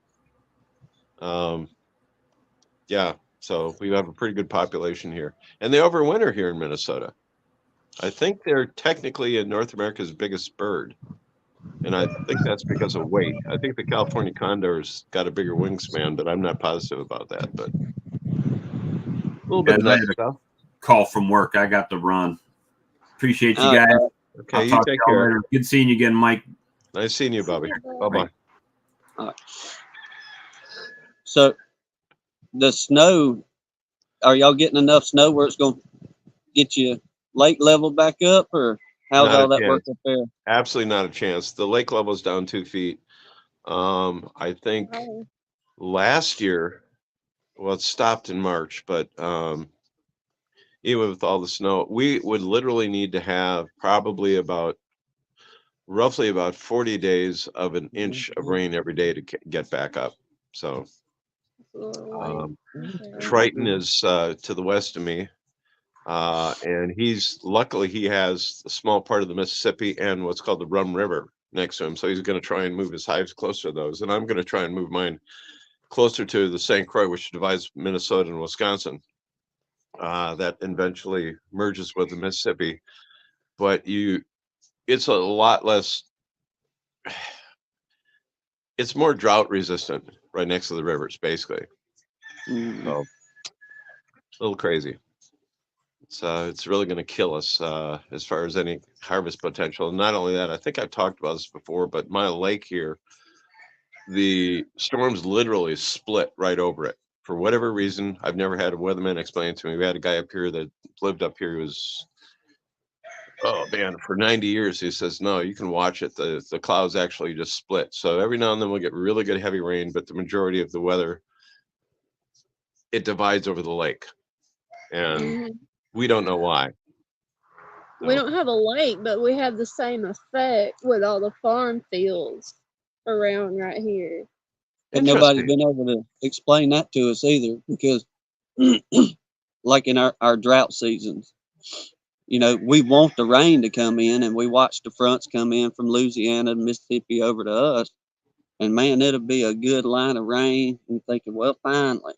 Yeah, so we have a pretty good population here. And they overwinter here in Minnesota. I think they're technically in North America's biggest bird. And I think that's because of weight. I think the California condor's got a bigger wingspan, but I'm not positive about that. But a little bit of nice stuff.
Call from work. I got to run. Appreciate you guys.
Okay, you take care.
Later. Good seeing you again, Mike.
Nice seeing you, Bobby. Bye-bye.
All right. So the snow, are y'all getting enough snow where it's going to get you lake level back up, or how's all that work up there?
Absolutely not a chance. The lake level is down 2 feet. I think
Oh,
last year, well, it stopped in March, but even with all the snow, we would literally need to have probably roughly about 40 days of an inch of rain every day to get back up. So
it's a little late.
um,
Okay.
Triton is to the west of me. And luckily he has a small part of the Mississippi and what's called the Rum River next to him. So he's going to try and move his hives closer to those. And I'm going to try and move mine closer to the St. Croix, which divides Minnesota and Wisconsin. That eventually merges with the Mississippi. But it's a lot less, it's more drought resistant right next to the rivers, basically.
Mm.
So a little crazy. It's really going to kill us as far as any harvest potential. And not only that, I think I've talked about this before, but my lake here, the storms literally split right over it. For whatever reason, I've never had a weatherman explain it to me. We had a guy up here that lived up here who was, oh man, for 90 years. He says, no, you can watch it. The clouds actually just split. So every now and then we'll get really good heavy rain, but the majority of the weather, it divides over the lake. And
Mhm.
we don't know why.
We don't have a lake, but we have the same effect with all the farm fields around right here.
And nobody's
Interesting.
been able to explain that to us either, because like in our drought seasons, you know, we want the rain to come in, and we watch the fronts come in from Louisiana, Mississippi over to us, and man, it'll be a good line of rain, and thinking, well, finally.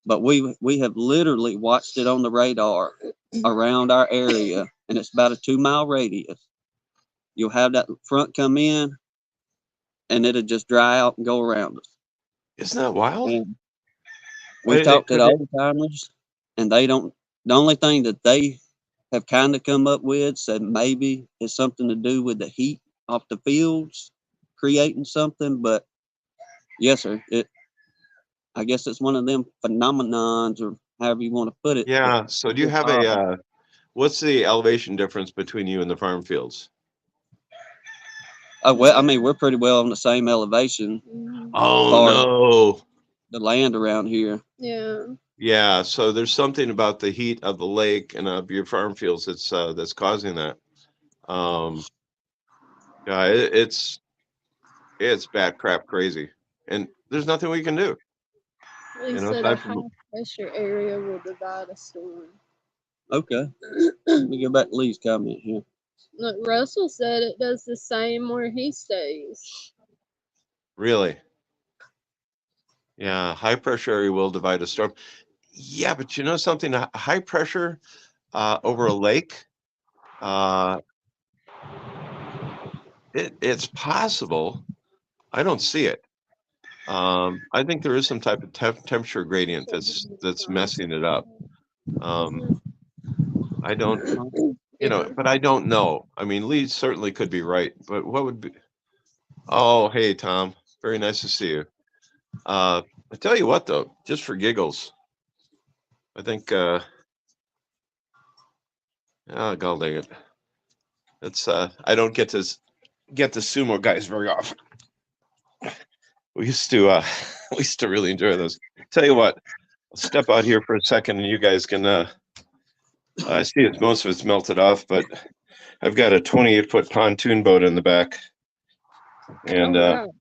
But we have literally watched it on the radar around our area, and it's about a 2-mile radius. You'll have that front come in, and it'll just dry out and go around us.
Isn't that wild?
And we talked to the old timers, and they don't. The only thing that they have kind of come up with said maybe it's something to do with the heat off the fields creating something. But yes, sir, I guess it's one of them phenomenons, or however you want to put it.
Yeah. So do you have what's the elevation difference between you and the farm fields?
Oh, well, I mean, we're pretty well on the same elevation.
Mhm.
Oh no.
The land around here.
Yeah.
Yeah. So there's something about the heat of the lake and of your farm fields that's causing that. Yeah, it's bad crap crazy, and there's nothing we can do.
He said a high pressure area will divide a storm.
Okay. Let me go back to Lee's comment here.
Look, Russell said it does the same where he stays.
Really? Yeah, high pressure area will divide a storm. Yeah, but you know something? High pressure over a lake, it's possible. I don't see it. I think there is some type of temperature gradient that's messing it up. I don't, but I don't know. I mean, Lee certainly could be right, but what would be? Oh, hey, Tom. Very nice to see you. I tell you what, though, just for giggles, I think, oh, god dang it. It's, I don't get the sumo guys very often. We used to really enjoy those. Tell you what, I'll step out here for a second and you guys can, I see it's most of it's melted off, but I've got a 28-foot pontoon boat in the back. And,
wow.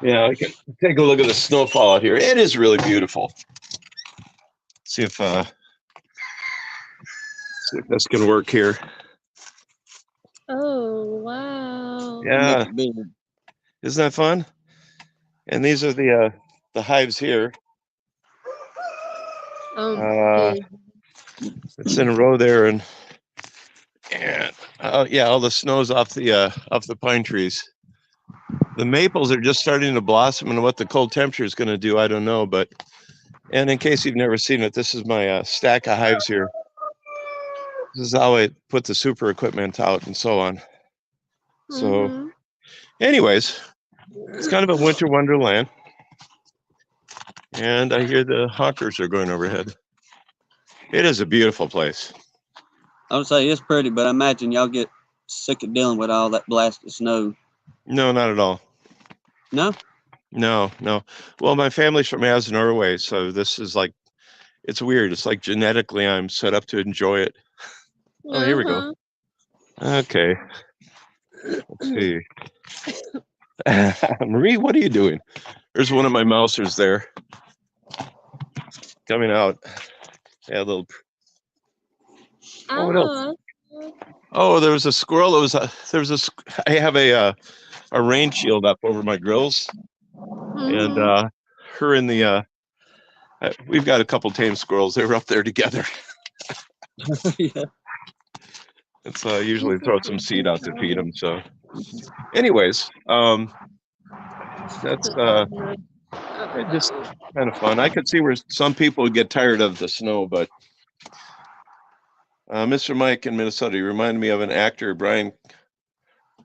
yeah, I can take a look at the snowfall out here. It is really beautiful. See if this can work here.
Oh, wow.
Yeah. Isn't that fun? And these are the hives here. It's in a row there, and yeah, all the snow's off the pine trees. The maples are just starting to blossom, and what the cold temperature is going to do, I don't know. But and in case you've never seen it, this is my stack of hives here. This is how I put the super equipment out and so on. So, anyways, it's kind of a winter wonderland. And I hear the hawkers are going overhead. It is a beautiful place.
I would say it's pretty, but I imagine y'all get sick of dealing with all that blasted snow.
No, not at all.
No.
No. Well, my family's from As, Norway, so this is like, it's weird. It's like genetically I'm set up to enjoy it. Oh, here we go. Okay. Let's see. Marie, what are you doing? There's one of my mousers there. Coming out. Yeah, a little. Oh, what else? Oh, there was a squirrel. I have a rain shield up over my grills, and her and the we've got a couple tame squirrels. They were up there together.
Yeah.
It's usually throw some seed out to feed them. So, anyways, that's just kind of fun. I could see where some people would get tired of the snow, but Mr. Mike in Minnesota, you remind me of an actor, Brian.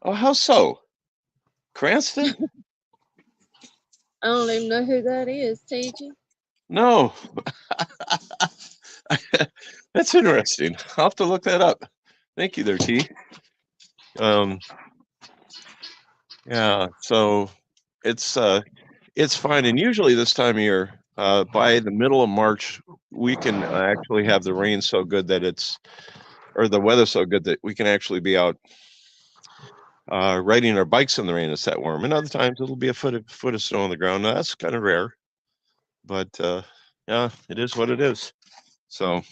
Oh, how so? Cranston?
I don't even know who that is, TG.
No. That's interesting. I'll have to look that up. Thank you there, T. Yeah, so it's fine. And usually this time of year, by the middle of March, we can actually have the rain so good that or the weather so good that we can actually be out riding our bikes in the rain. It's that warm. And other times it'll be a foot of snow on the ground. Now, that's kind of rare, but yeah, it is what it is. So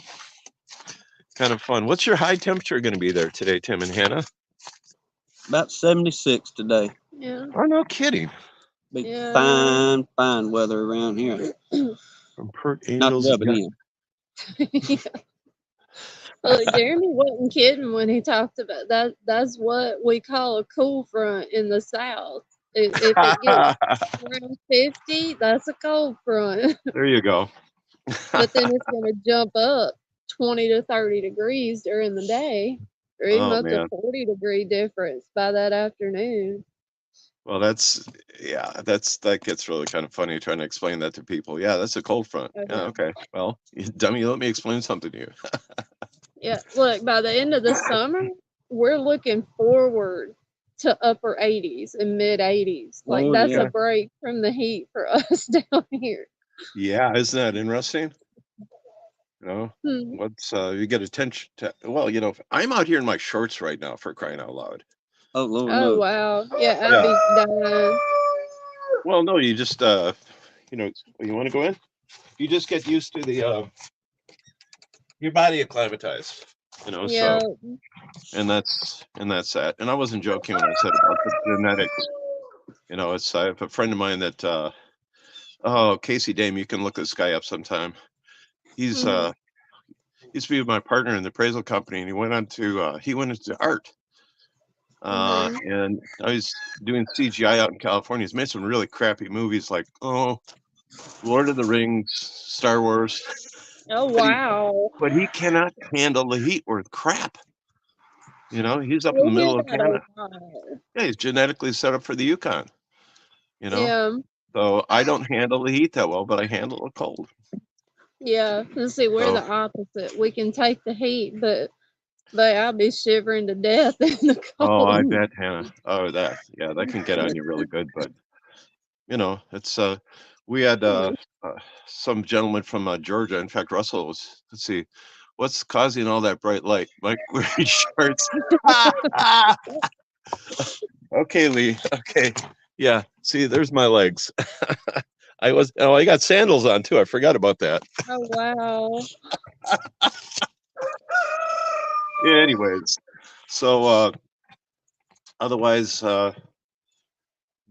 kind of fun. What's your high temperature going to be there today, Tim and Hannah?
About 76 today.
Yeah.
Oh, no kidding.
Be fine weather around here.
From Pert
Not
Angels.
rubbing in.
Look, Jeremy wasn't kidding when he talked about that. That's what we call a cool front in the South. If it gets around 50, that's a cold front.
There you go.
But then it's going to jump up 20 to 30 degrees during the day, or even up to 40-degree difference by that afternoon.
Well, that gets really kind of funny trying to explain that to people. Yeah, that's a cold front.
Okay.
Yeah, okay. Well, dummy, let me explain something to you.
Yeah, look, by the end of the summer, we're looking forward to upper 80s and mid 80s. Like, that's a break from the heat for us down here.
Yeah, isn't that interesting? You know, what's you get attention to? Well, you know, I'm out here in my shorts right now, for crying out loud.
Oh Lord,
oh
no.
wow, yeah, I'd be dying.
Well, no, you just you know, you want to go in? You just get used to the your body acclimatized, you know.
Yeah.
So, and that's that. And I wasn't joking when I said about the genetics. You know, it's I have a friend of mine that Casey Dame, you can look this guy up sometime. He's used to be my partner in the appraisal company, and he went into art. And I was doing CGI out in California. He's made some really crappy movies like Lord of the Rings, Star Wars.
Oh wow.
But he cannot handle the heat worth crap. You know, he's up in the middle of Canada. Yeah, he's genetically set up for the Yukon. You know?
Yeah.
So I don't handle the heat that well, but I handle the cold.
Yeah. Let's see, we're the opposite. We can take the heat, but I'll be shivering to death in the cold.
Oh, I bet, Hannah. Oh, that can get on you really good. But you know, it's we had some gentleman from Georgia. In fact, Russell was. Let's see, what's causing all that bright light? Mike wearing shorts. Okay, Lee. Okay, yeah. See, there's my legs. I got sandals on too. I forgot about that.
Oh wow.
Yeah, anyways, so otherwise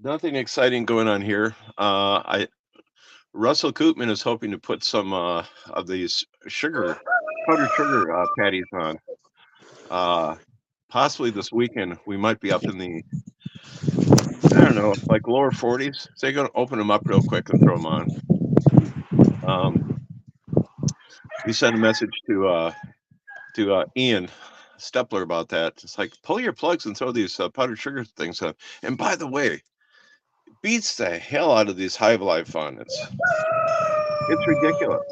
nothing exciting going on here. Russell Koopman is hoping to put some of these powdered sugar patties on. Possibly this weekend. We might be up in the, I don't know, like lower 40s. So they're going to open them up real quick and throw them on. We sent a message to Ian Stepler about that. It's like, pull your plugs and throw these powdered sugar things on. And by the way, it beats the hell out of these Hive Life fun. It's ridiculous.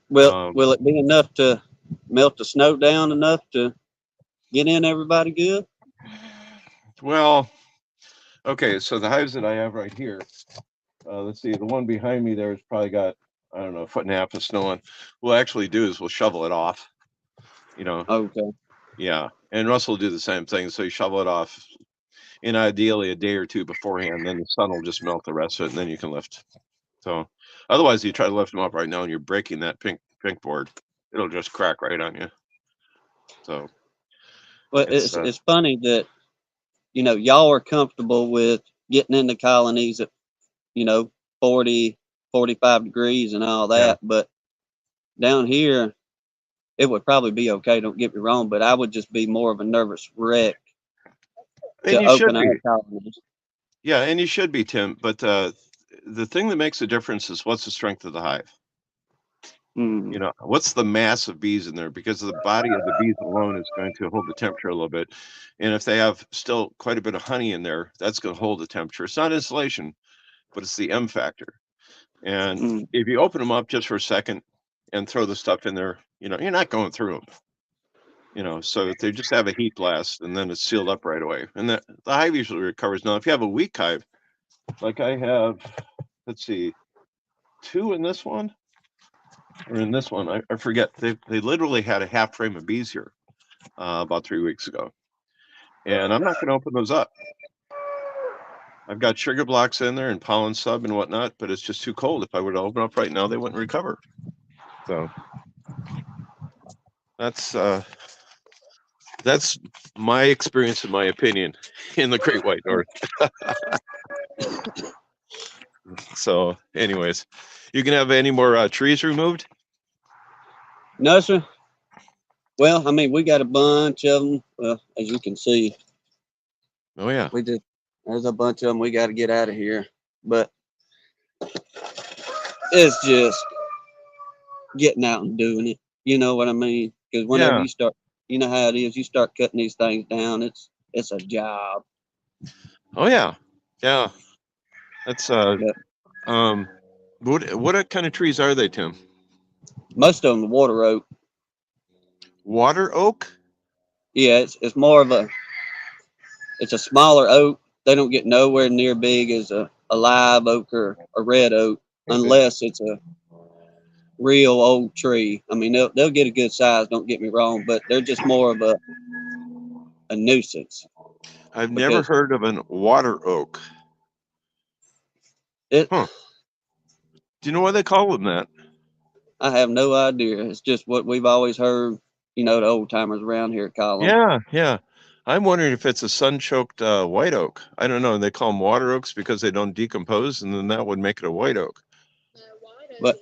Well, will it be enough to melt the snow down enough to get in everybody good?
Well, Okay, so the hives that I have right here, let's see, the one behind me there has probably got, I don't know, a foot and a half of snow on. What we'll actually do is we'll shovel it off, you know.
Okay.
Yeah, and Russell will do the same thing. So you shovel it off, and ideally a day or two beforehand, then the sun will just melt the rest of it, and then you can lift. So otherwise, you try to lift them up right now, and you're breaking that pink board. It'll just crack right on you. So
Well, it's funny that, you know, y'all are comfortable with getting into colonies at, you know, 40, 45 degrees and all that,
Yeah.
but down here it would probably be okay. Don't get me wrong, but I would just be more of a nervous wreck
and
to
you should
open our
be.
colonies.
Yeah, and you should be, Tim. But the thing that makes a difference is what's the strength of the hive.
Mm.
You know, what's the mass of bees in there? Because the body of the bees alone is going to hold the temperature a little bit. And if they have still quite a bit of honey in there, that's going to hold the temperature. It's not insulation, but it's the M factor. And if you open them up just for a second and throw the stuff in there, you know, you're not going through them. You know, so if they just have a heat blast and then it's sealed up right away. And the hive usually recovers. Now, if you have a weak hive, like I have, let's see, 2 in this one. Or in this one, I forget. They literally had a half frame of bees here about 3 weeks ago, and I'm not going to open those up. I've got sugar blocks in there and pollen sub and whatnot, but it's just too cold. If I were to open up right now, they wouldn't recover. So that's my experience and my opinion in the Great White North. So, anyways, you can have any more trees removed?
No, sir. Well, I mean, we got a bunch of them. Well, as you can see,
Oh yeah,
there's a bunch of them. We got to get out of here, but it's just getting out and doing it. You know what I mean? Because whenever
yeah.
you start, you know how it is. You start cutting these things down. It's a job.
Oh yeah, yeah. That's what kind of trees are they, Tim?
Most of them are water oak.
Water oak?
Yeah, it's more of it's a smaller oak. They don't get nowhere near big as a live oak or a red oak unless it's a real old tree. I mean, they'll get a good size. Don't get me wrong, but they're just more of a nuisance.
I've never heard of an water oak. Huh. Do you know why they call them that?
I have no idea. It's just what we've always heard. You know, the old timers around here call them.
Yeah, yeah. I'm wondering if it's a sun-choked white oak. I don't know. They call them water oaks because they don't decompose, and then that would make it a white oak.
But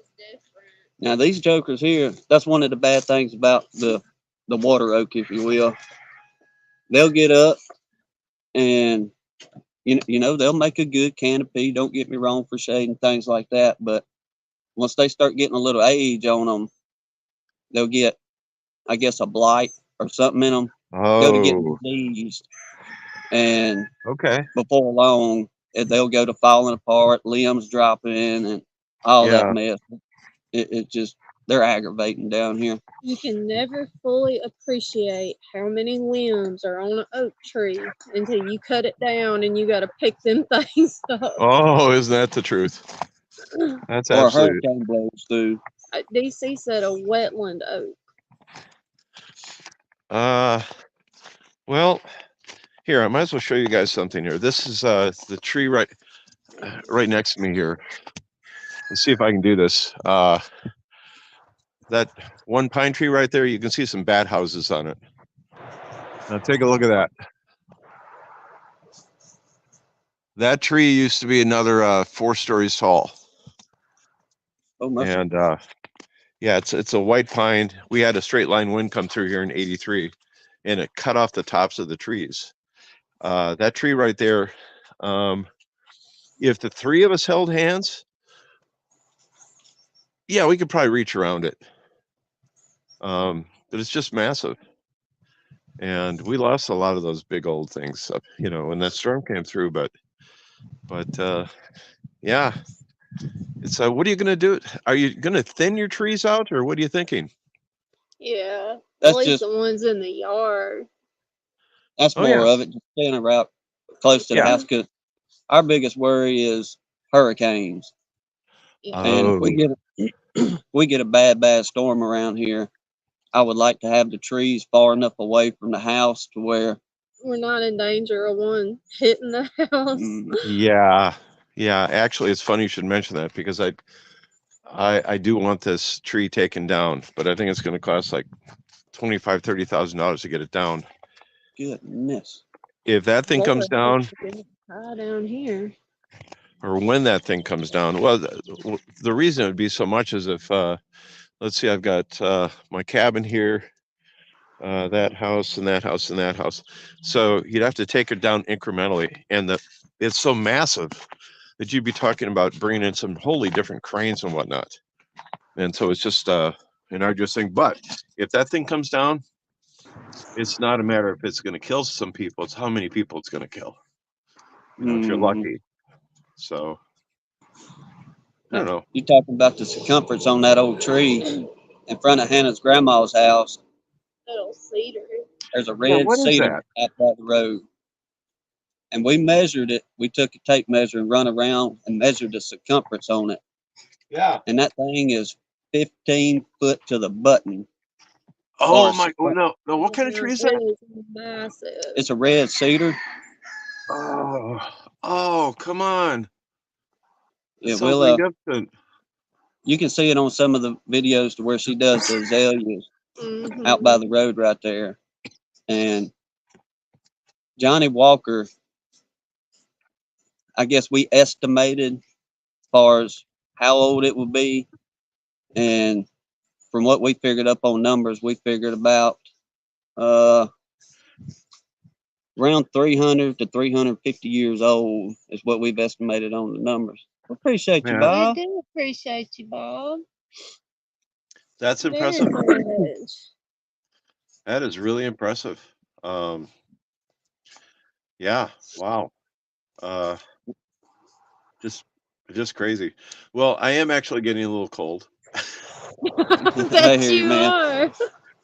now these jokers here, that's one of the bad things about the water oak, if you will. They'll get up and you know they'll make a good canopy. Don't get me wrong, for shade and things like that. But once they start getting a little age on them, they'll get, I guess, a blight or something in them. Go to get diseased, and before long, they'll go to falling apart, limbs dropping, and all that mess. It just, they're aggravating down here.
You can never fully appreciate how many limbs are on an oak tree until you cut it down and you got to pick them things up.
Oh, isn't that the truth? That's
or
absolutely.
a hurricane blows through.
DC said a wetland oak.
Well, here, I might as well show you guys something here. This is the tree right next to me here. Let's see if I can do this. That one pine tree right there, you can see some bat houses on it. Now take a look at that. That tree used to be another 4 stories tall.
Oh, my.
And yeah, it's a white pine. We had a straight line wind come through here in '83, and it cut off the tops of the trees. That tree right there, if the 3 of us held hands, yeah, we could probably reach around it. But it's just massive. And we lost a lot of those big old things, you know, when that storm came through. But yeah, it's what are you going to do? Are you going to thin your trees out, or what are you thinking?
Yeah,
That's
at least
just
the ones in the yard.
That's more of it. Just staying around close to the house, because our biggest worry is hurricanes.
Yeah.
And if
Oh,
we get a bad storm around here, I would like to have the trees far enough away from the house to where
We're not in danger of one hitting the house.
yeah. Yeah. Actually, it's funny you should mention that because I do want this tree taken down, but I think it's going to cost like $25,000-$30,000 to get it down.
goodness.
If that thing
Lord,
comes down,
it's high down here.
or when that thing comes down, well, the reason it would be so much is if, let's see, I've got my cabin here, that house, and that house, and that house. So you'd have to take it down incrementally, and it's so massive that you'd be talking about bringing in some wholly different cranes and whatnot. And so it's just an arduous thing. But if that thing comes down, it's not a matter if it's going to kill some people; it's how many people it's going to kill. If you're lucky. So I don't know.
You talking about the circumference on that old tree in front of Hannah's grandma's house?
Little cedar.
There's a
Yeah,
red
what is
cedar
that?
out by the road. And we measured it. We took a tape measure and run around and measured the circumference on it.
Yeah.
And that thing is 15 foot to the button.
Oh my! No. What kind of tree is that?
It is massive.
It's a red cedar.
Oh, come on! That
Yeah,
sounds magnificent.
you can see it on some of the videos to where she does the azaleas out by the road right there. And Johnny Walker, I guess we estimated as far as how old it would be. And from what we figured up on numbers, we figured about around 300 to 350 years old is what we've estimated on the numbers. Appreciate you,
Man.
Bob.
I do appreciate you, Bob.
That's
Very
impressive.
much.
That is really impressive. Yeah. Wow. Just crazy. Well, I am actually getting a little cold.
I bet
hear you,
you
man.
are.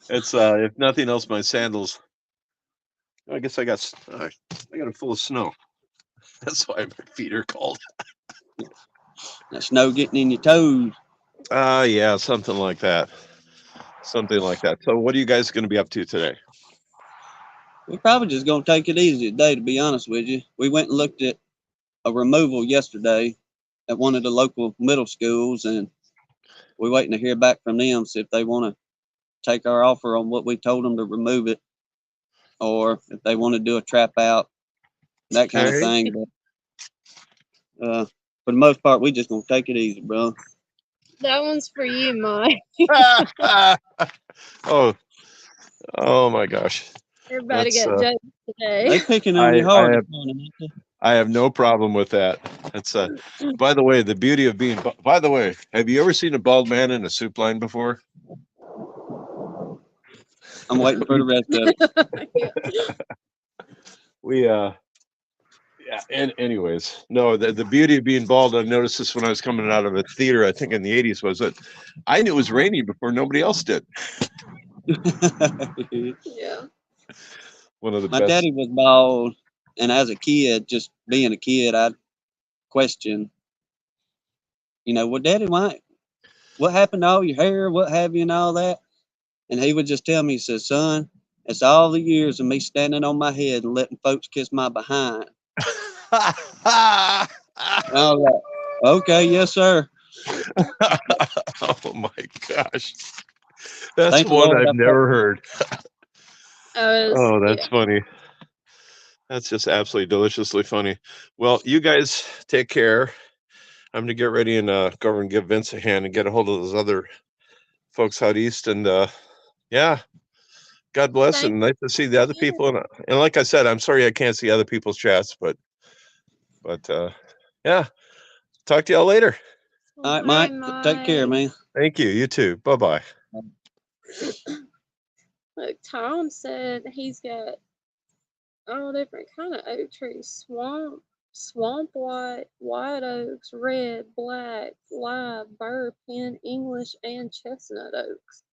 It's if nothing else, my sandals. I guess I got them full of snow. That's why my feet are cold.
That snow getting in your toes.
Yeah, something like that. Something like that. So, what are you guys going to be up to today?
We're probably just going to take it easy today, to be honest with you. We went and looked at a removal yesterday at one of the local middle schools, and we're waiting to hear back from them, see if they want to take our offer on what we told them to remove it, or if they want to do a trap out, that kind of
Okay.
thing. But for the most part, we just going to take it easy, bro.
That one's for you, Mike.
Oh my gosh.
Everybody
That's,
got jokes today.
They picking on you hard this morning, ain't they?
I have no problem with that. That's by the way, the beauty of being by the way, have you ever seen a bald man in a soup line before?
I'm waiting for the rest of it.
We yeah, and anyways, no, the beauty of being bald, I noticed this when I was coming out of a theater, I think in the 80s, was that I knew it was raining before nobody else did.
Yeah.
One of the
My
best.
daddy was bald, and as a kid, just being a kid, I'd question, well, Daddy, what happened to all your hair? What have you, and all that? And he would just tell me, he says, son, it's all the years of me standing on my head and letting folks kiss my behind. And I was like, okay, yes, sir.
Oh my gosh. That's
Thank the
one
Lord
I've
I
never heard. Oh, that's
Yeah.
funny. That's just absolutely deliciously funny. Well, you guys take care. I'm going to get ready and go over and give Vince a hand and get a hold of those other folks out east. And yeah, God bless and nice to see the other people. And like I said, I'm sorry I can't see other people's chats, but yeah, talk to y'all later.
All right, Mike. Take care, man.
Thank you. You too. Bye-bye.
Look, Tom said he's got all different kind of oak trees. Swamp white, white oaks, red, black, live, burr, pin, English, and chestnut oaks.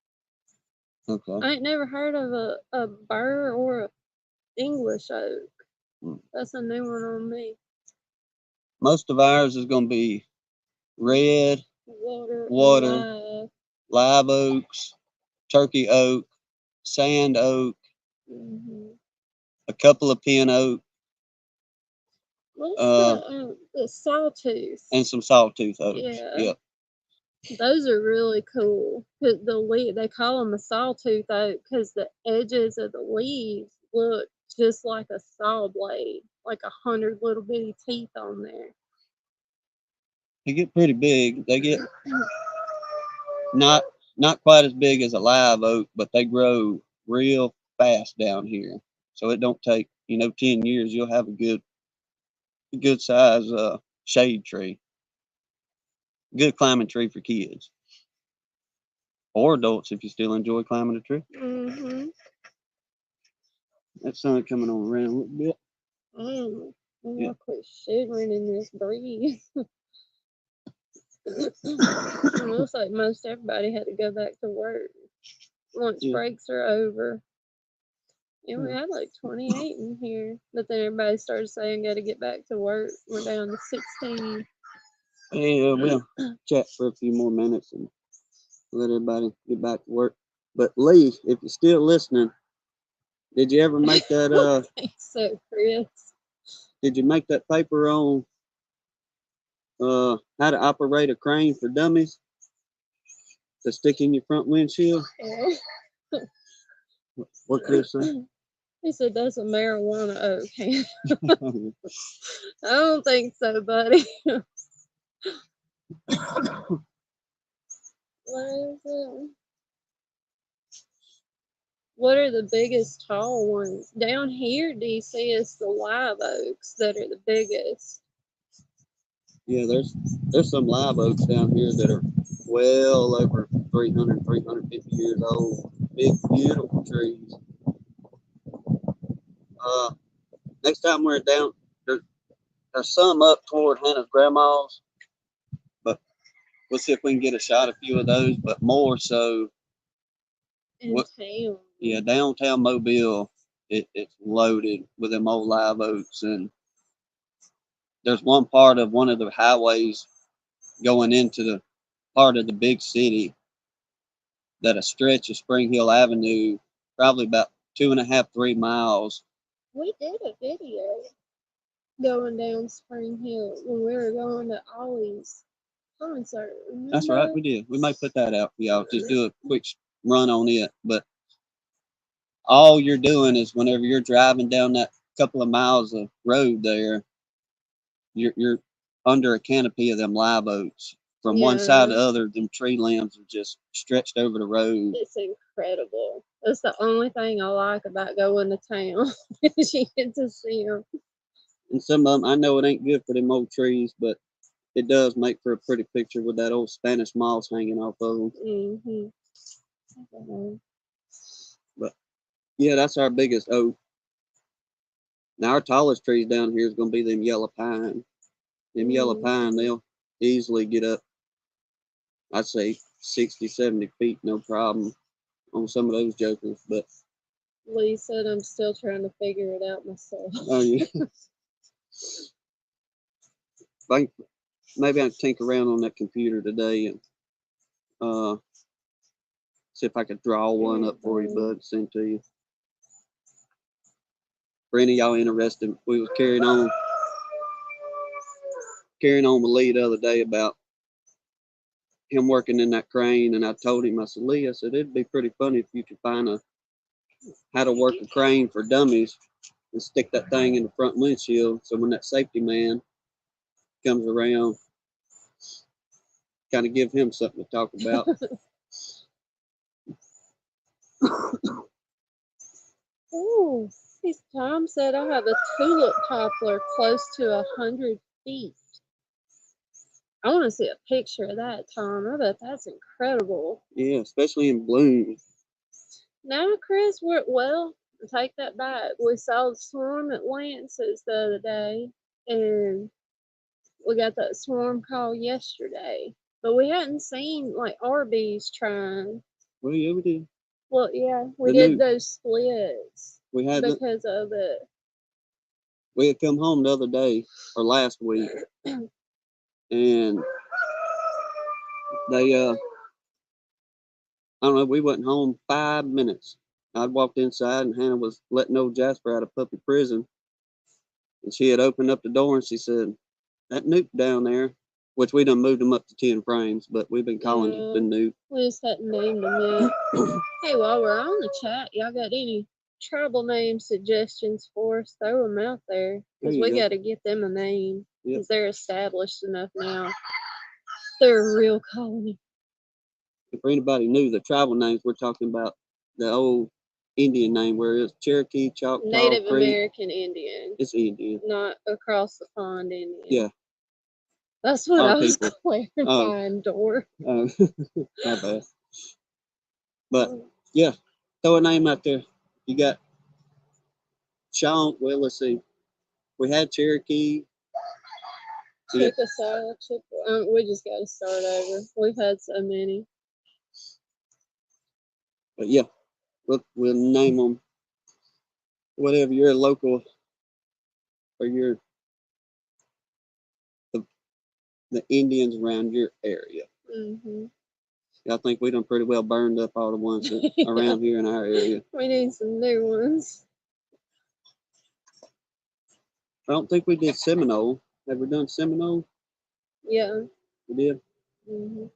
Okay.
I ain't never heard of a burr or a English oak. That's a new one on me.
Most of ours is going to be red,
Water,
water, live oaks, turkey oak, sand oak,
Mhm.
a couple of pin oak,
What's the sawtooth?
and some sawtooth oaks.
Yeah.
Yep.
Those are really cool. 'Cause they call them a sawtooth oak because the edges of the leaves look just like a saw blade, like 100 little bitty teeth on there.
They get pretty big. They get not quite as big as a live oak, but they grow real fast down here. So it don't take 10 years. You'll have a good size shade tree. Good climbing tree for kids or adults if you still enjoy climbing a tree.
Mm-hmm.
That sun coming on around a little bit.
I'm
Yeah.
gonna quit shivering in this breeze. It looks like most everybody had to go back to work once
Yeah.
breaks are over. Yeah, we had like 28 in here, but then everybody started saying got to get back to work. We're down to 16.
Yeah, we'll chat for a few more minutes and let everybody get back to work. But Lee, if you're still listening, did you ever make that
So, Chris.
did you make that paper on how to operate a crane for dummies to stick in your front windshield?
Yeah.
What Chris say?
He said that's a marijuana oak. I don't think so, buddy. What is it? What are the biggest tall ones? Down here, DC is the live oaks that are the biggest.
Yeah, there's some live oaks down here that are well over 300, 350 years old. Big, beautiful trees. Next time we're down, there's some up toward Hannah's grandma's, but we'll see if we can get a shot of a few of those, but more so
In town.
Yeah, downtown Mobile, it's loaded with them old live oaks. And there's one part of one of the highways going into the part of the big city that a stretch of Spring Hill Avenue, probably about 2.5, 3 miles.
We did a video going down Spring Hill when we were going to Ollie's concert. Remember?
That's right, we did. We might put that out for y'all. Just do a quick run on it. But all you're doing is whenever you're driving down that couple of miles of road there, you're under a canopy of them live oaks. From one side to the other, them tree limbs are just stretched over the road.
It's incredible. That's the only thing I like about going to town is you get to see them.
And some of them, I know it ain't good for them old trees, but it does make for a pretty picture with that old Spanish moss hanging off of them.
Mm-hmm.
But yeah, that's our biggest oak. Now our tallest trees down here is going to be them yellow pine. Them yellow pine, they'll easily get up, I'd say 60, 70 feet, no problem on some of those jokers. But
Lee said I'm still trying to figure it out myself.
oh yeah. Maybe I can tinker around on that computer today and see if I could draw one up for you, bud, send to you. For any of y'all interested, we was carrying on with Lee the other day about him working in that crane, and I told him, I said, Lee, I said, it'd be pretty funny if you could find how to work a crane for dummies and stick that thing in the front windshield, so when that safety man comes around, kind of give him something to talk about.
Ooh, Tom said I have a tulip poplar close to 100 feet. I want to see a picture of that, Tom. I bet that's incredible.
Yeah, especially in bloom.
Now, Chris, take that back. We saw the swarm at Lance's the other day, and we got that swarm call yesterday. But we hadn't seen, like, our bees trying.
Well, yeah, we did.
Well, yeah, we did those splits
We had
because of it.
We had come home the other day or last week, and they I don't know, we wasn't home 5 minutes. I'd walked inside and Hannah was letting old Jasper out of puppy prison, and she had opened up the door and she said, "That Nuke down there," which we done moved him up to 10 frames, but we've been calling it the Nuke.
We just hadn't named them yet. Hey, while we're on the chat, y'all got any trouble name suggestions for us? Throw them out there, because we got to get them a name, because they're established enough now. They're a real colony.
If anybody knew the tribal names, we're talking about the old Indian name, where it's Cherokee, Choctaw,
Native
Creek.
American Indian.
It's Indian.
Not across the pond Indian.
Yeah.
That's what
Our
I was
people.
clarifying, Dor.
My bad. But yeah, throw a name out there. You got Sean. Well, let's see. We had Cherokee.
Chickasaw, we just got to start over. We've had so many.
But yeah, we'll name them whatever your local or your the Indians around your area.
Mm-hmm.
I think we done pretty well burned up all the ones that around here in our area.
We need some new ones.
I don't think we did Seminole. Have we done Seminole?
Yeah.
We did.
Mm-hmm.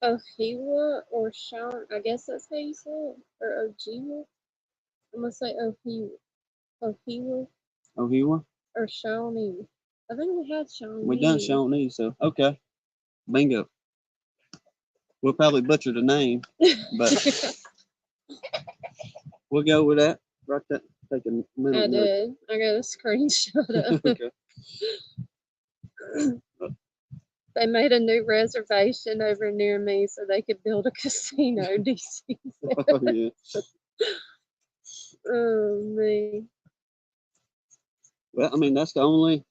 Ohiwa or Sean, I guess that's how you say it. Or Ojiwa. I'm going to say Ohiwa. Ohiwa.
Ohiwa?
Or Shawnee. I think we had Shawnee.
We done Shawnee, so okay. Bingo. We'll probably butcher the name, but we'll go with that. Write that. Take a minute.
I did. I got a screenshot of it.
Okay.
They made a new reservation over near me so they could build a casino, DC.
Oh, yeah.
Oh, man.
Well, I mean, that's the only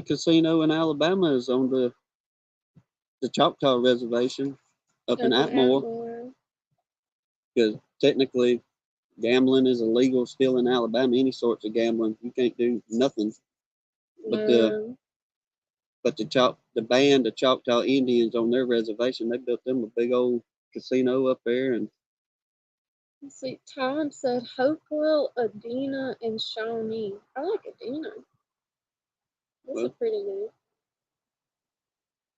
casino in Alabama is on the Choctaw Reservation up in Atmore. Because technically, gambling is illegal still in Alabama. Any sorts of gambling, you can't do nothing. But the band, the Choctaw Indians on their reservation, they built them a big old casino up there. And
let's see, Tom said Hopewell, Adena, and Shawnee. I like Adena. That's a pretty good.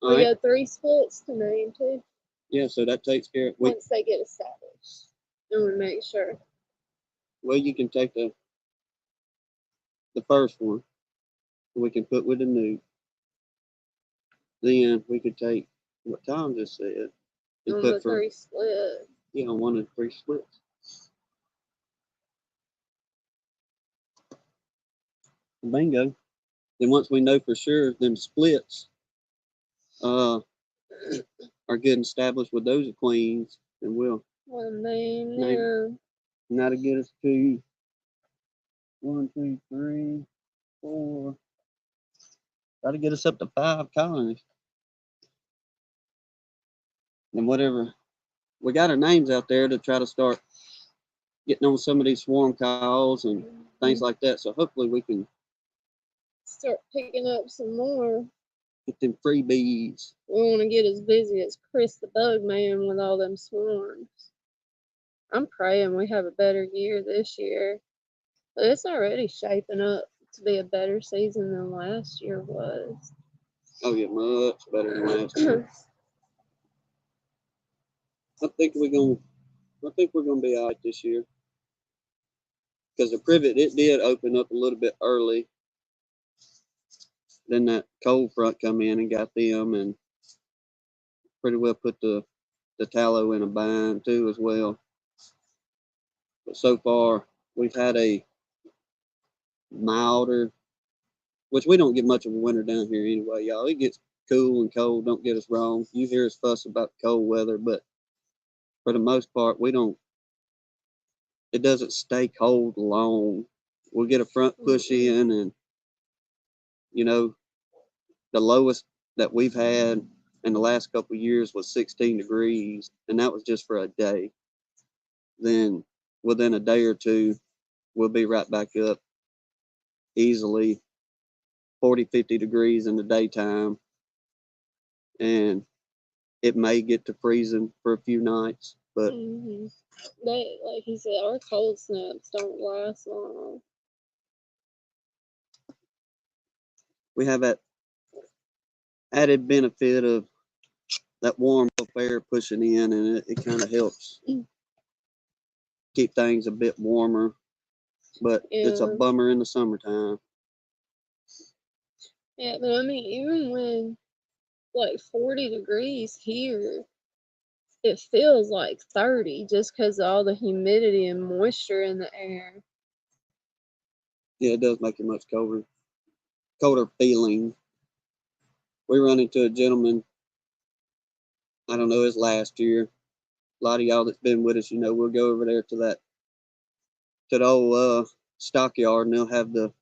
We got 3 splits to name too.
Yeah, so that takes care of
once they get established. And we make sure.
Well, you can take the first one. We can put with the Nuke. Then we could take what Tom just said and
on
put
the 3 split.
Yeah, on one of the 3 splits. Bingo. Then once we know for sure them splits are getting established with those queens, then we'll
name them.
And that'll get us to 1, 2, 3, 4. That'll get us up to 5 colonies. And whatever, we got our names out there to try to start getting on some of these swarm calls and things like that. So hopefully we can
start picking up some more.
Get them freebies.
We want to get as busy as Chris the Bug Man with all them swarms. I'm praying we have a better year this year. But it's already shaping up to be a better season than last year was.
Oh yeah, much better than last year. I think we're gonna be all right this year. Because the privet, it did open up a little bit early. Then that cold front come in and got them, and pretty well put the tallow in a bind too as well. But so far, we've had a milder, which we don't get much of a winter down here anyway, y'all. It gets cool and cold, don't get us wrong. You hear us fuss about cold weather, but for the most part, it doesn't stay cold long. We'll get a front push in, and the lowest that we've had in the last couple of years was 16 degrees, and that was just for a day. Then within a day or two, we'll be right back up easily 40, 50 degrees in the daytime. And it may get to freezing for a few nights, but
They, like he said, our cold snaps don't last long.
we have that added benefit of that warm air pushing in, and it kind of helps keep things a bit warmer. But it's a
Yeah.
bummer in the summertime.
Yeah, but I mean, even when like 40 degrees here, it feels like 30 just because of all the humidity and moisture in the air.
Yeah, it does make it much colder feeling. We run into a gentleman, I don't know, his last year. A lot of y'all that's been with us, we'll go over there to the old stockyard, and they'll have the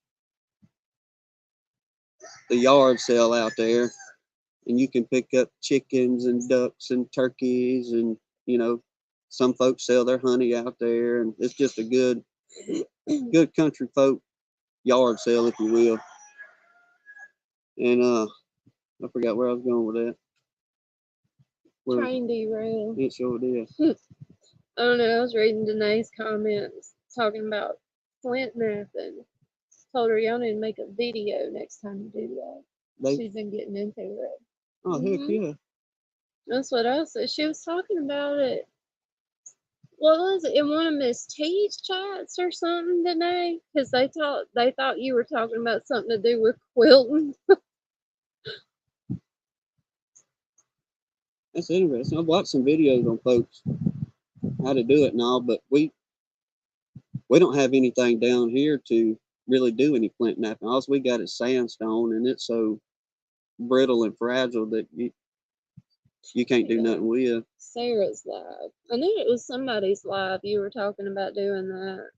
yard sale out there, and you can pick up chickens and ducks and turkeys, and some folks sell their honey out there, and it's just a good country folk yard sale, if you will. And I forgot where I was going with that.
Train derail.
It sure did.
I don't know. I was reading Danae's comments talking about flint napping. Told her y'all need to make a video next time you do that. She's been getting into it.
Oh, heck yeah.
That's what I said. She was talking about it. What was it, in one of Miss T's chats or something today? Because they thought you were talking about something to do with quilting.
That's interesting. I've watched some videos on folks how to do it and all, but we don't have anything down here to really do any flint napping. All we got is sandstone, and it's so brittle and fragile that you can't do nothing with.
Sarah's live. I knew it was somebody's live. You were talking about doing that.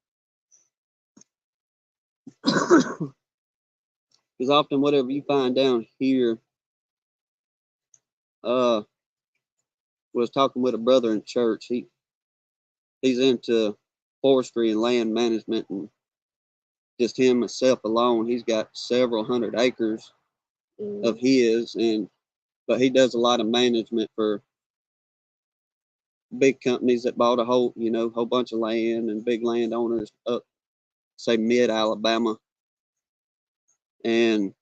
Because often whatever you find down here, was talking with a brother in church. He's into forestry and land management, and just him himself alone, he's got several hundred acres of his, but he does a lot of management for big companies that bought a whole bunch of land, and big landowners up, say, mid Alabama. And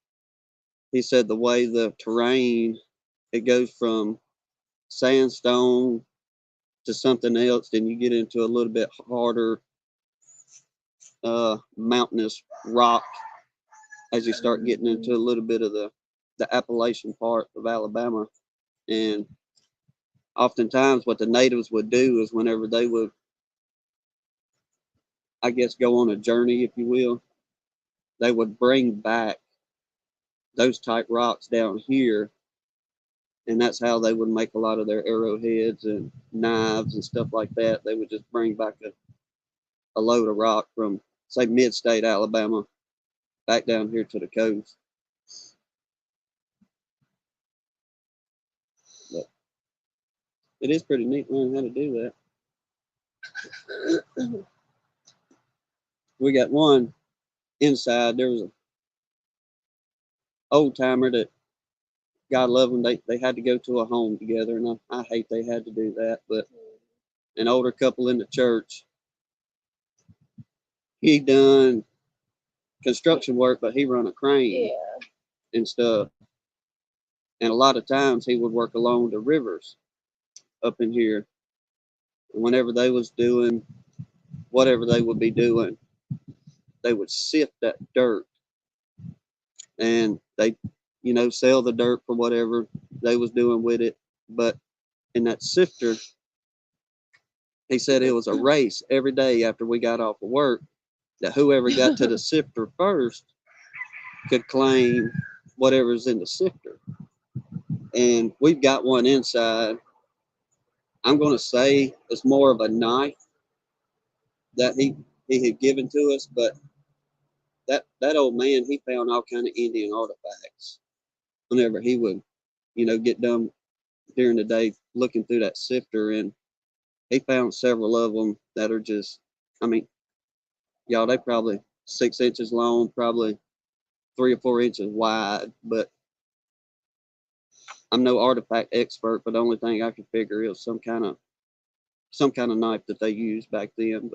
he said the way the terrain, it goes from sandstone to something else, then you get into a little bit harder mountainous rock as you start getting into a little bit of the Appalachian part of Alabama. And oftentimes what the natives would do is whenever they would, I guess, go on a journey, if you will, they would bring back those type rocks down here, and that's how they would make a lot of their arrowheads and knives and stuff like that. They would just bring back a load of rock from, say, mid-state Alabama back down here to the coast. But it is pretty neat learning how to do that. We got one inside. There was an old timer that, God love them, they had to go to a home together, and I hate they had to do that. But an older couple in the church, he done construction work, but he run a crane and stuff. And a lot of times he would work along the rivers up in here. And whenever they was doing whatever they would be doing, they would sift that dirt, and they, sell the dirt for whatever they was doing with it. But in that sifter, he said it was a race every day after we got off of work, that whoever got to the sifter first could claim whatever's in the sifter. And we've got one inside. I'm going to say it's more of a knife that he had given to us, but that old man, he found all kind of Indian artifacts whenever he would, get done during the day looking through that sifter, and he found several of them that are just, I mean, Y'all, they probably 6 inches long, probably 3 or 4 inches wide. But I'm no artifact expert, but the only thing I can figure is some kind of knife that they used back then.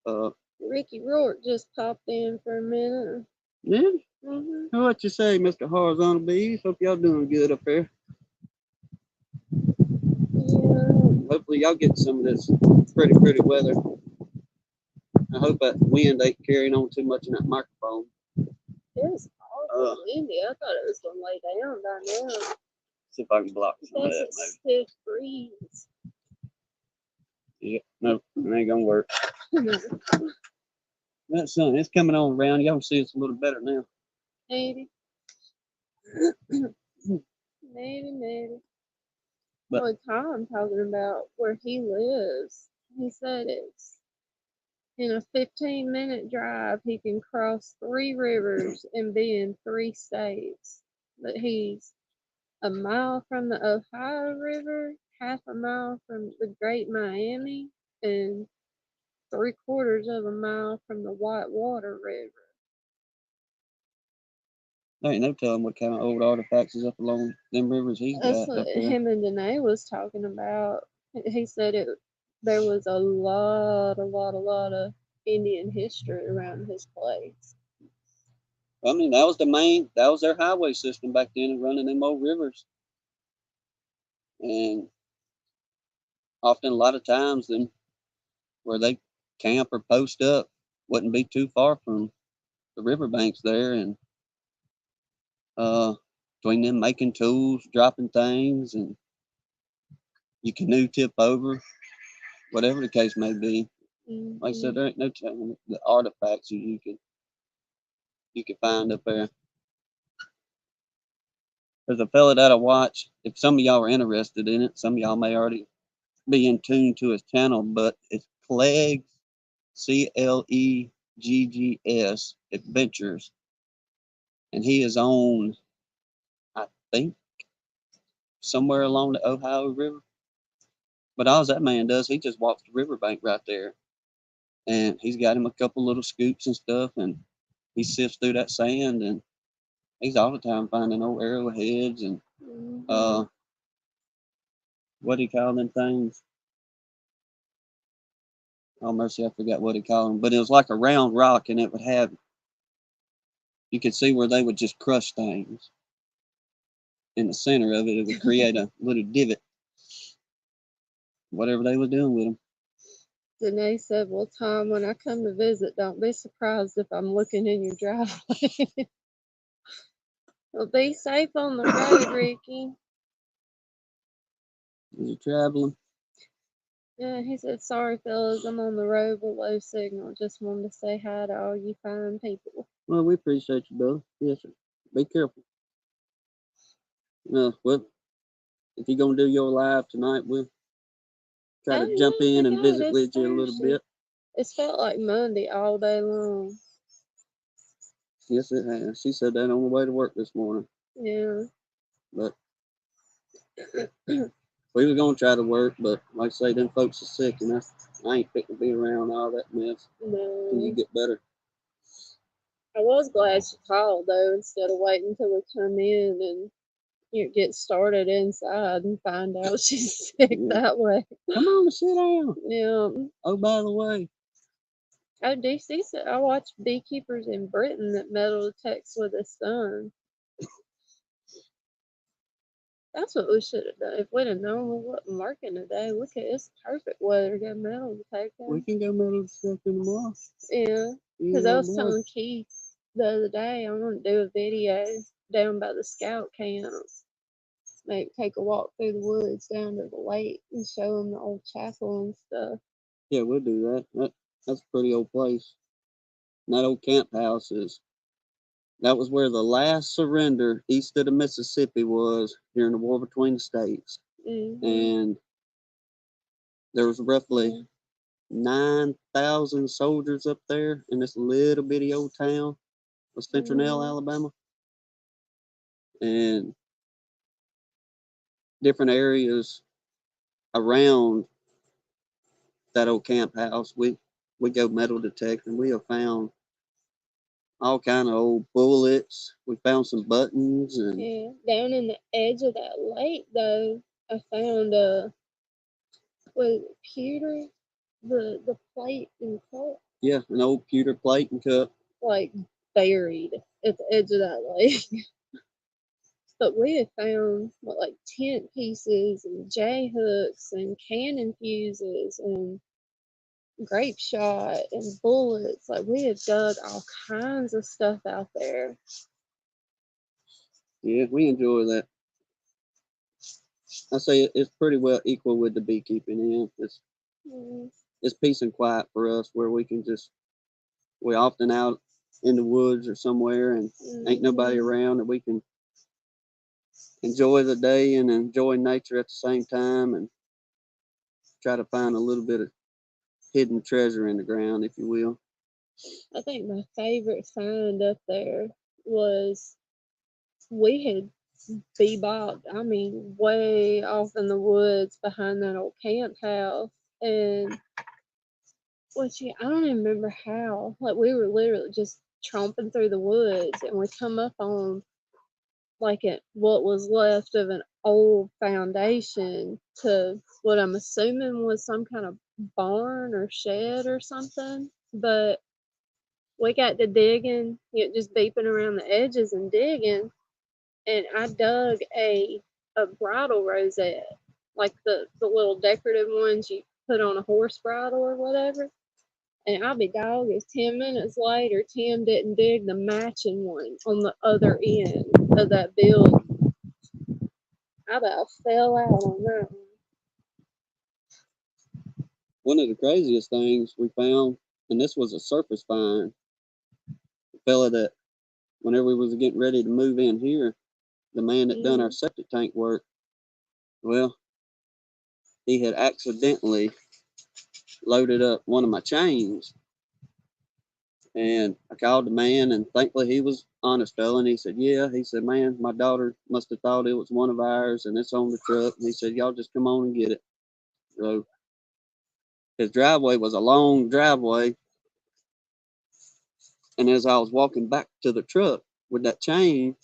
But
Ricky Rourke just popped in for a minute.
Yeah.
Mm-hmm.
What you say, Mr. Horizontal Bees? Hope y'all doing good up there.
Yeah.
Hopefully y'all get some of this pretty weather. I hope that wind ain't carrying on too much in that microphone.
It was awful windy. I thought it was gonna lay down by now.
See if I can block some of
That's
that,
a
maybe.
stiff breeze.
Yeah, no, it ain't gonna work. That sun, it's coming on around. Y'all can see it's a little better now.
Maybe. Maybe.
But
Well, Tom talking about where he lives. He said it's in a 15-minute drive. He can cross 3 rivers and be in 3 states. But he's a mile from the Ohio River, half a mile from the Great Miami, and 3/4 of a mile from the Whitewater River.
there ain't no telling what kind of old artifacts is up along them rivers he's
That's
got
what
up there.
him and Danae was talking about. He said there was a lot of Indian history around his place.
I mean, that was their highway system back then, and running them old rivers. And often, a lot of times, then where they camp or post up wouldn't be too far from the riverbanks there, and between them making tools, dropping things, and your canoe tip over, whatever the case may be.
Mm-hmm.
Like I said, there ain't no telling the artifacts you could find up there. There's a fella that I watch. If some of y'all are interested in it, some of y'all may already be in tune to his channel, but it's Cleggs, Cleggs Adventures, and he is on, I think, somewhere along the Ohio River. But all that man does, he just walks the riverbank right there, and he's got him a couple little scoops and stuff, and he sifts through that sand, and he's all the time finding old arrowheads and what do you call them things? Oh mercy, I forgot what he called them, but it was like a round rock, and it would have, you could see where they would just crush things. In the center of it, it would create a little divot. Whatever they were doing with them.
Danae said, well, Tom, when I come to visit, don't be surprised if I'm looking in your driveway. Well, be safe on the road, Ricky.
Is he traveling?
Yeah, he said, sorry, fellas, I'm on the road with low signal. Just wanted to say hi to all you fine people.
Well, we appreciate you, brother. Yes, sir. Be careful. Well, if you're going to do your live tonight, we'll try to jump in and visit with you a little bit.
It's felt like Monday all day long.
Yes, it has. She said that on the way to work this morning.
Yeah.
But we were going to try to work, but like I say, them folks are sick, and I ain't fit to be around all that mess until you get better.
I was glad she called, though, instead of waiting until we come in and get started inside and find out she's sick that way.
Come on, sit down.
Yeah.
Oh, by the way.
Oh, DC said I watched beekeepers in Britain that metal detects with his son. That's what we should have done. If we'd have known we wasn't working today, look at it's perfect weather to go metal detecting.
We can go metal detecting tomorrow.
Yeah. Because I was telling Keith the other day I want to do a video down by the scout camp. Take a walk through the woods down to the lake and show them the old chapel and stuff.
Yeah, we'll do that. That's a pretty old place. And that old camp house that was where the last surrender east of the Mississippi was during the war between the states.
Mm-hmm.
And there was roughly 9,000 soldiers up there in this little bitty old town of Central Alabama. And different areas around that old camp house. we go metal detecting. We have found all kind of old bullets. We found some buttons and
Yeah, down in the edge of that lake though, I found was it pewter, the plate and cup,
yeah, an old pewter plate and cup.
like buried at the edge of that lake. But we have found what, like tent pieces and J hooks and cannon fuses and grape shot and bullets. Like we have dug all kinds of stuff out there.
Yeah, we enjoy that. I say it's pretty well equal with the beekeeping. Yeah,
Mm,
it's peace and quiet for us where we can just we're often out in the woods or somewhere and ain't nobody
mhm.
around and we can enjoy the day and enjoy nature at the same time and try to find a little bit of hidden treasure in the ground, if you will.
I think my favorite find up there was we had bebopped, I mean, way off in the woods behind that old camp house. And I don't even remember how. Like, we were literally just tromping through the woods and we come up on like what was left of an old foundation to what I'm assuming was some kind of barn or shed or something. But we got to digging, just beeping around the edges and digging, and I dug a bridle rosette, like the little decorative ones you put on a horse bridle or whatever. And I'll be dog is 10 minutes later, Tim didn't dig the matching one on the other end of that building. I about fell out on that one.
One of the craziest things we found, and this was a surface find, the fella that whenever we was getting ready to move in here, the man that done our septic tank work, well, he had accidentally loaded up one of my chains. And I called the man, and thankfully he was honest fella. And he said, "Yeah." He said, "Man, my daughter must have thought it was one of ours, and it's on the truck." And he said, "Y'all just come on and get it." So his driveway was a long driveway, and as I was walking back to the truck with that chain,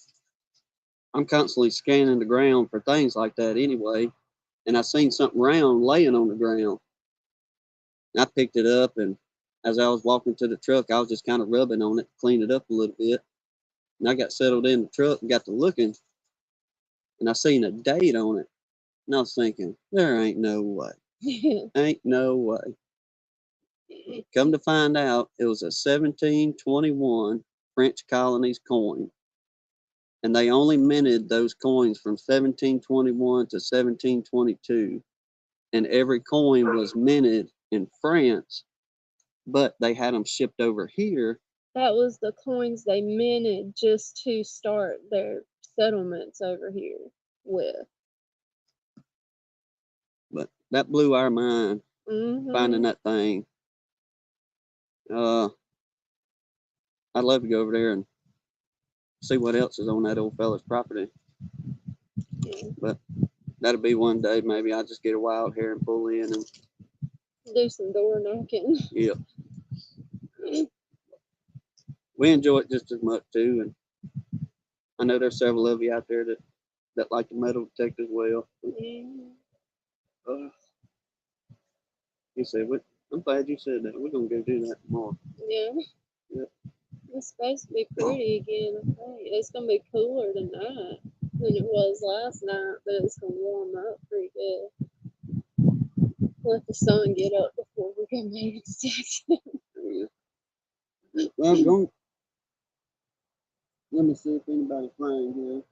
I'm constantly scanning the ground for things like that anyway. And I seen something round laying on the ground. And I picked it up, and as I was walking to the truck, I was just kind of rubbing on it to clean it up a little bit. And I got settled in the truck and got to looking, and I seen a date on it. And I was thinking, there ain't no way. Ain't no way. Come to find out, it was a 1721 French colonies coin. And they only minted those coins from 1721 to 1722. And every coin was minted in France, but they had them shipped over here.
That was the coins they minted just to start their settlements over here with.
But that blew our mind, finding
Mm-hmm.
that thing. I'd love to go over there and see what else is on that old fella's property.
Yeah.
But that'll be one day. Maybe I'll just get a wild hair and pull in and
Do some door knocking.
yeah. We enjoy it just as much too, and I know there's several of you out there that like to metal detect as well. He said, "I'm glad you said that. We're gonna go do that tomorrow."
Yeah.
Yep.
It's supposed to be pretty again, I think. It's gonna be cooler tonight than it was last night, but it's gonna warm up pretty good. Let the sun get up before we can make a decision.
Yeah. Well, I'm going. Let me see if anybody's flying here.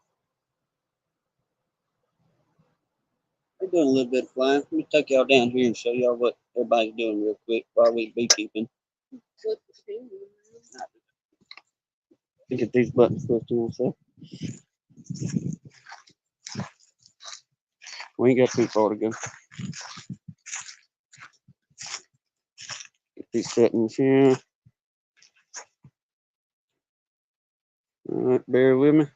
They're doing a little bit of flying. Let me take y'all down here and show y'all what everybody's doing real quick while we beekeeping. Get these buttons pushed in so. We ain't got too far to go. Get these settings here. All right, bear with me.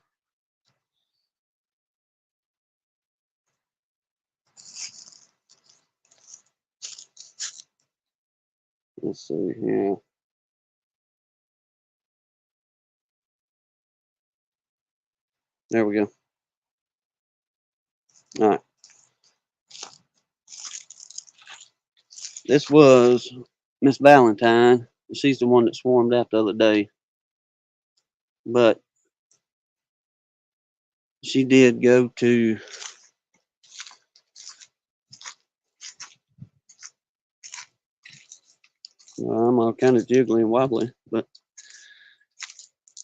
Let's see here. There we go. All right. This was Miss Valentine. She's the one that swarmed out the other day. But she did go to well, I'm all kind of jiggly and wobbly, but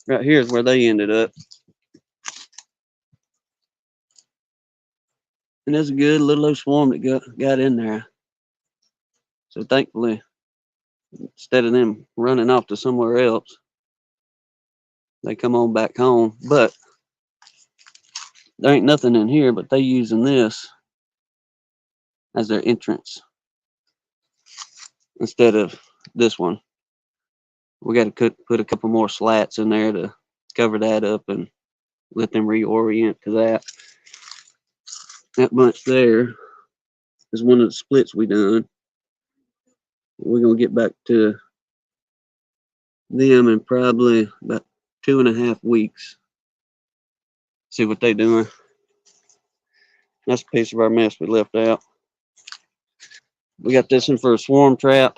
right here is where they ended up. And there's a good little old swarm that got in there. So thankfully, instead of them running off to somewhere else, they come on back home. But there ain't nothing in here, but they using this as their entrance instead of this one. We got to put a couple more slats in there to cover that up and let them reorient to that. That bunch there is one of the splits we done. We're gonna get back to them in probably about 2.5 weeks. See what they doing. That's a piece of our mess we left out. We got this one for a swarm trap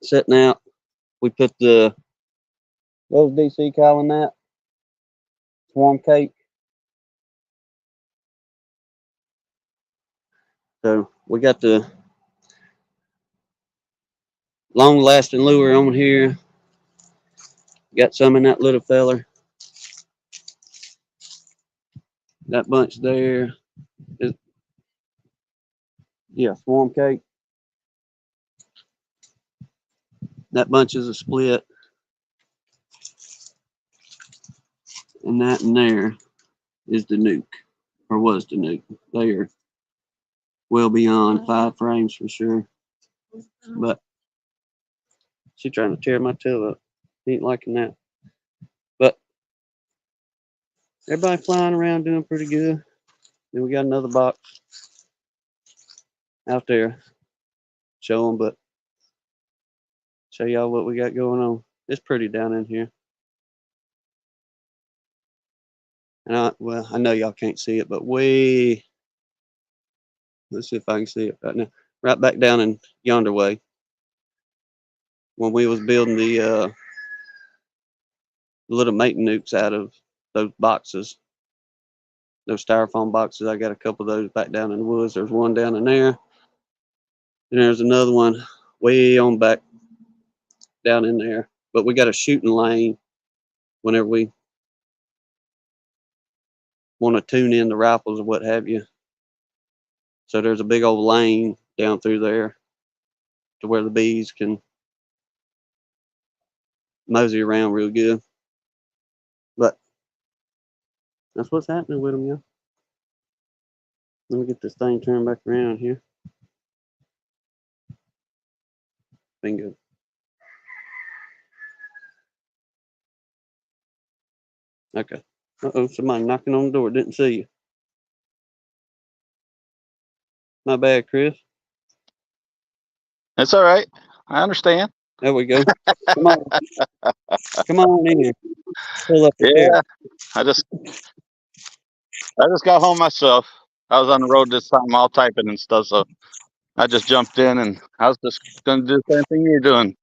setting out. We put what was DC calling that? Swarm cake. So we got the long lasting lure on here. Got some in that little feller. That bunch there is, yeah, swarm cake. That bunch is a split. And that in there is the nuke, or was the nuke. They are well beyond 5 frames for sure. But she's trying to tear my tail up. Ain't liking that. But everybody flying around doing pretty good. Then we got another box out there. Show them, but show y'all what we got going on. It's pretty down in here. And I know y'all can't see it, but let's see if I can see it right now. Right back down in yonder way. When we was building the little mate nukes out of those boxes, those styrofoam boxes. I got a couple of those back down in the woods. There's one down in there. And there's another one way on back down in there. But we got a shooting lane whenever we want to tune in the rifles or what have you. So there's a big old lane down through there to where the bees can mosey around real good. But that's what's happening with them, y'all. Let me get this thing turned back around here. Bingo. Okay. Uh-oh, somebody knocking on the door. Didn't see you. My bad, Chris.
It's all right. I understand.
There we go. Come on. Come on in here. Pull up the
Yeah,
chair.
I just got home myself. I was on the road this time, all typing and stuff, so I just jumped in and I was just gonna do the same thing you're doing.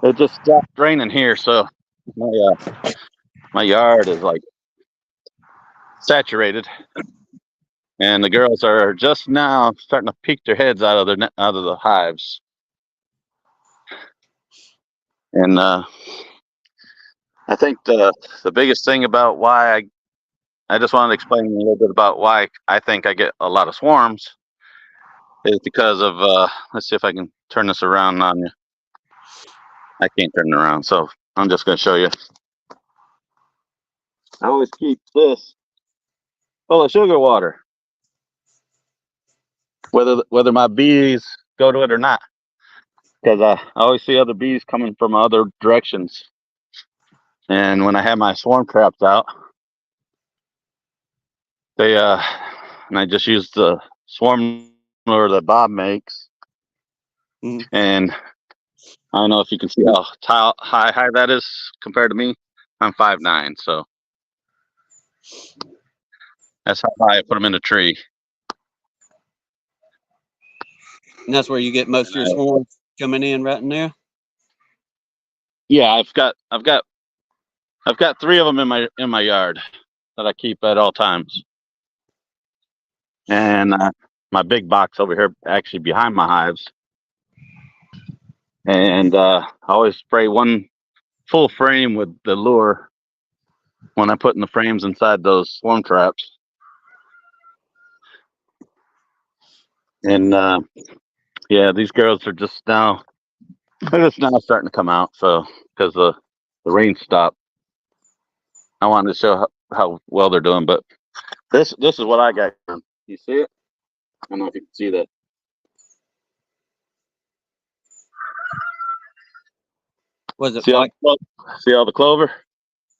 It just stopped raining here, so my yard is like saturated, and the girls are just now starting to peek their heads out of the hives. And I think the biggest thing about why I just wanted to explain a little bit about why I think I get a lot of swarms is because of let's see if I can turn this around on you. I can't turn it around, so I'm just going to show you. I always keep this full of sugar water, whether my bees go to it or not, because I always see other bees coming from other directions. And when I have my swarm traps out, they and I just use the swarm lure that Bob makes, and I don't know if you can see how high that is compared to me. I'm 5'9", so that's how high I put them in a tree.
And that's where you get most of your swarms coming in, right in there.
Yeah, I've got 3 of them in my yard that I keep at all times, and my big box over here actually behind my hives. And I always spray one full frame with the lure when I'm putting the frames inside those swarm traps. And yeah, these girls are just now starting to come out. So because the rain stopped, I wanted to show how well they're doing. But this is what I got. You see it? I don't know if you can see that.
Was it
See
white?
See all the clover?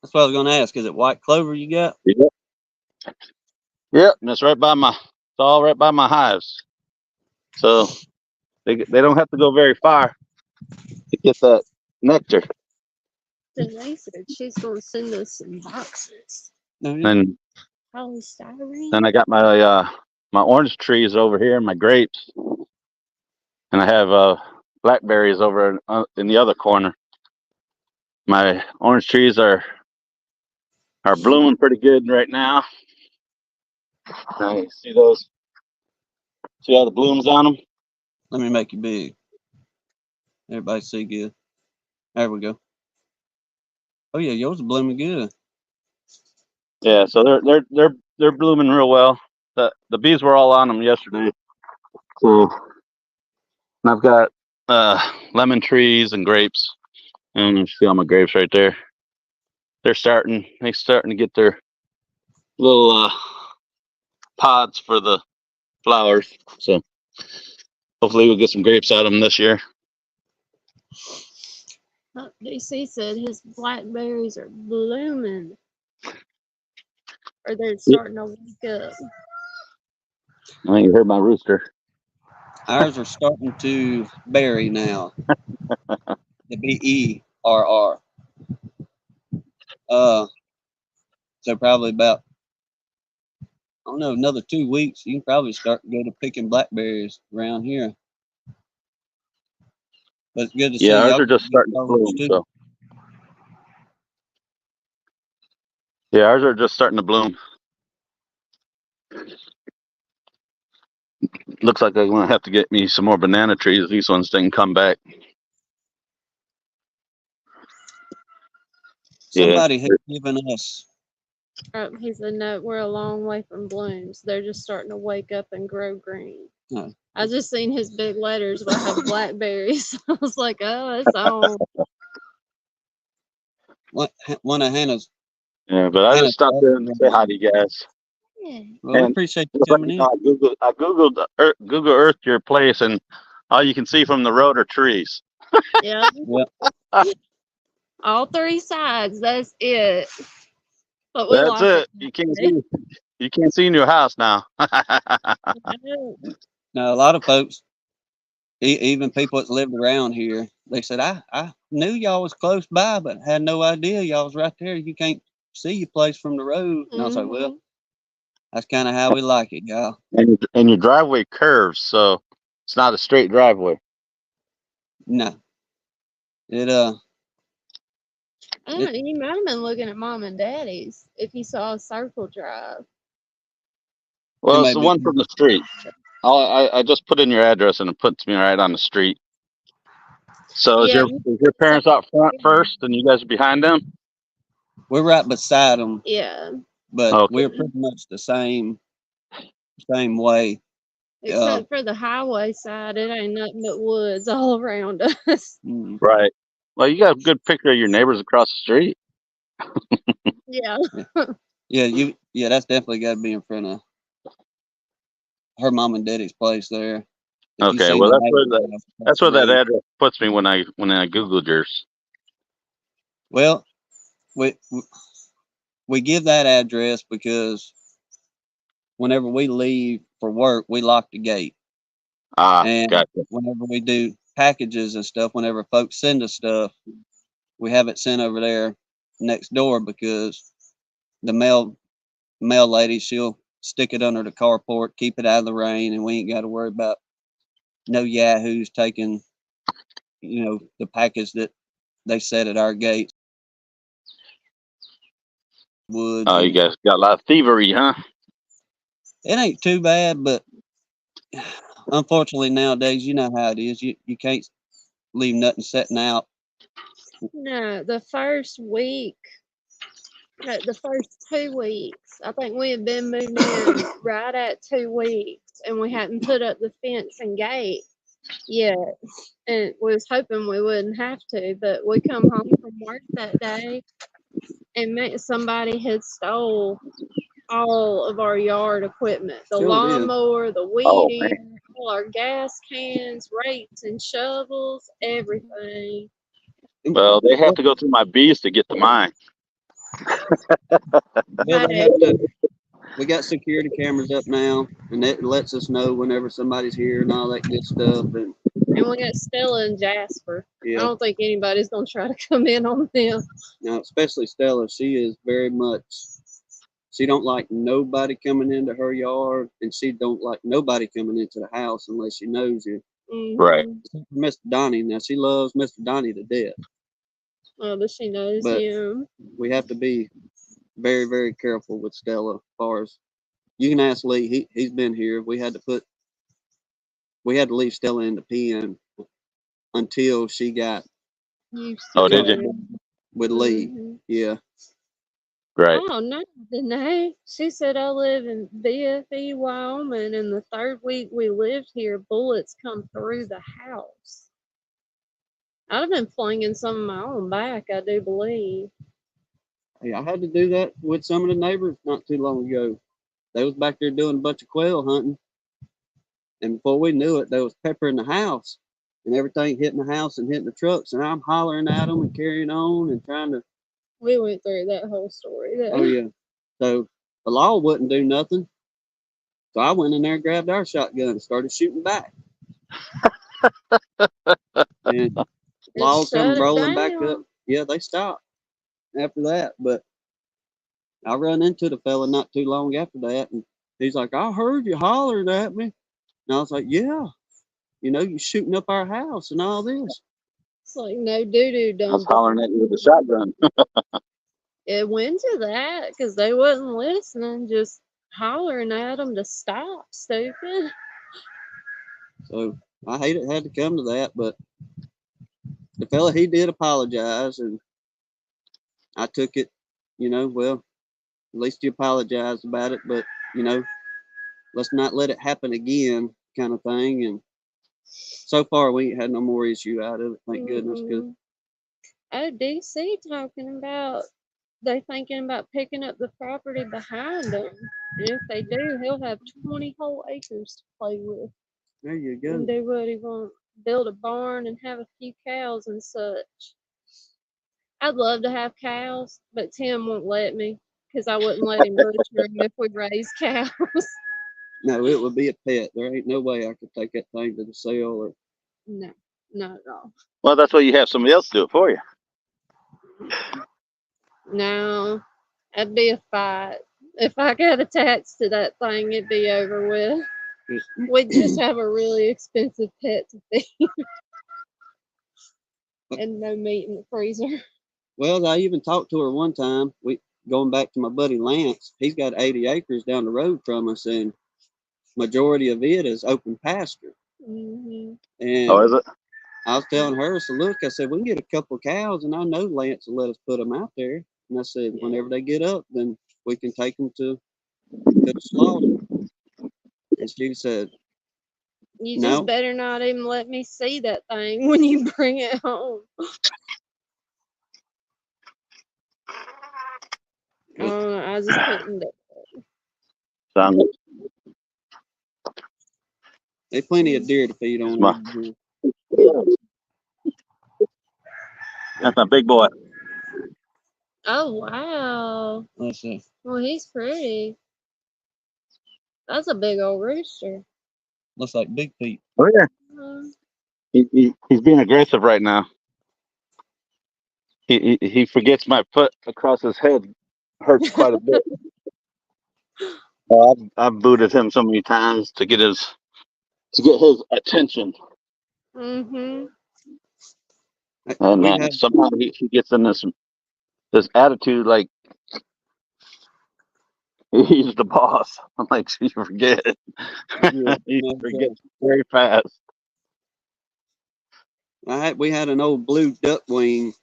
That's what I was going to ask. Is it white clover you got?
Yep. Yep. And it's all right by my hives. So they don't have to go very far to get that nectar.
Denise said she's going to send us some boxes.
No, yeah.
And
Polystyrene.
then I got my orange trees over here and my grapes, and I have blackberries over in the other corner. My orange trees are blooming pretty good right now. See those? See all the blooms on them?
Let me make you big. Everybody see good. There we go. Oh yeah, yours are blooming good.
Yeah, so they're blooming real well. The bees were all on them yesterday. So and I've got lemon trees and grapes. And you see all my grapes right there. They're starting to get their little pods for the flowers. So hopefully we'll get some grapes out of them this year.
DC said his blackberries are blooming. Or they're starting to wake up.
I think you heard my rooster.
Ours are starting to berry now. The BERR. So probably about, I don't know, another 2 weeks, you can probably start to go to picking blackberries around here. But it's good to see.
Yeah, ours
y'all
are just starting to bloom.
too.
So. Yeah, ours are just starting to bloom. Looks like I'm gonna have to get me some more banana trees. These ones didn't come back.
Somebody has given us.
He said, no, we're a long way from blooms. They're just starting to wake up and grow green.
Oh.
I just seen his big letters where I have blackberries. I was like, oh, it's on.
One of Hannah's.
Yeah, but I just stopped in and say hi to you guys.
Yeah.
Well, we appreciate you coming in.
I googled Google Earth your place, and all you can see from the road are trees.
Yeah.
Yep.
All 3 sides. That's it. But
That's it. You can't see in your house now.
Now, a lot of folks, even people that lived around here, they said, I knew y'all was close by, but had no idea y'all was right there. You can't see your place from the road. And I was like, well, that's kind of how we like it, y'all.
And your driveway curves, so it's not a straight driveway.
No. It
you might have been looking at Mom and Daddy's if you saw a circle drive.
Well, it's the one from the street. I just put in your address and it puts me right on the street. So is your parents out front first and you guys are behind them?
We're right beside them.
Yeah.
But we're pretty much the same way.
Except for the highway side, it ain't nothing but woods all around us.
Right. Well, you got a good picture of your neighbors across the street.
Yeah.
Yeah, that's definitely got to be in front of her mom and daddy's place there.
Okay, well that's where that address puts me when I googled yours.
Well, we give that address because whenever we leave for work, we lock the gate.
And
gotcha. Whenever we do packages and stuff, whenever folks send us stuff, we have it sent over there next door, because the mail lady, she'll stick it under the carport, keep it out of the rain, and we ain't got to worry about no yahoos taking, the package that they set at our gate. Woods.
Oh, you guys got a lot of thievery, huh?
It ain't too bad, but unfortunately nowadays, you know how it is. You can't leave nothing sitting out.
No, the first 2 weeks, I think we had been moving in right at 2 weeks, and we hadn't put up the fence and gate yet. And we was hoping we wouldn't have to, but we come home from work that day, and somebody had stole all of our yard equipment, the
Sure did.
lawnmower, the weed
Oh,
eater, all our gas cans, rakes and shovels, everything.
Well, they have to go through my bees to get to mine.
Well, they have to. We got security cameras up now, and it lets us know whenever somebody's here and all that good stuff. And
we got Stella and Jasper. I
yeah,
don't think anybody's gonna try to come in on them.
now especially Stella, she is very much. She don't like nobody coming into her yard, and she don't like nobody coming into the house unless she knows you.
Right.
Mr. Donnie, now she loves Mr. Donnie to death.
Oh, but she knows
But
him.
we have to be very, very careful with Stella. As far as you can ask Lee, he's been here. We had to leave Stella in the pen until she got
Oh, did you?
with Lee. Yeah.
Right.
Oh no, didn't they? She said I live in BFE, Wyoming, and the 3rd week we lived here, bullets come through the house. I'd have been flinging some of my own back, I do believe.
Hey, I had to do that with some of the neighbors not too long ago. They was back there doing a bunch of quail hunting, and before we knew it, there was pepper in the house, and everything hitting the house and hitting the trucks, and I'm hollering at them and carrying on and trying to.
We went through that whole story.
Oh yeah. So the law wouldn't do nothing. So I went in there and grabbed our shotgun and started shooting back. And laws come rolling back up. Yeah, they stopped after that. But I run into the fella not too long after that, and he's like, I heard you hollering at me. And I was like, yeah, you shooting up our house and all this.
It's like no doo-doo dumping.
I was hollering at you with a shotgun.
It went to that because they wasn't listening, just hollering at them to stop, stupid.
So I hate it had to come to that, but the fella, he did apologize, and I took it, well, at least you apologized about it, but, let's not let it happen again kind of thing. And so far, we ain't had no more issue out of it, thank goodness. Cause
Oh, DC talking about they thinking about picking up the property behind them. And if they do, he'll have 20 whole acres to play with.
there you go.
And do what he wants. Build a barn and have a few cows and such. I'd love to have cows, but Tim won't let me because I wouldn't let him butcher them if we raise cows.
No, it would be a pet. There ain't no way I could take that thing to the sale or.
No, not at all.
Well, that's why you have somebody else do it for you.
No, that'd be a fight. If I got attached to that thing, it'd be over with. We'd just have a really expensive pet to feed. And no meat in the freezer.
Well, I even talked to her one time. Going back to my buddy Lance, he's got 80 acres down the road from us, and majority of it is open pasture. And
Oh, is it?
I was telling her, so look, I said, we can get a couple of cows, and I know Lance will let us put them out there. And I said, whenever they get up, then we can take them to the slaughter. And she said,
you just better not even let me see that thing when you bring it home. I just couldn't do it.
Sounds good.
There's plenty of deer to feed on.
That's my big boy.
Oh, wow.
Let's see.
Well, he's pretty. That's a big old rooster.
Looks like Big Pete.
Oh, yeah. He's being aggressive right now. He forgets my foot across his head hurts quite a bit. I've booted him so many times to get his attention,
Mm-hmm.
and somehow he gets in this attitude like he's the boss. I'm like, you forget.
Yeah,
He
no,
forgets very fast.
we had an old blue duckwing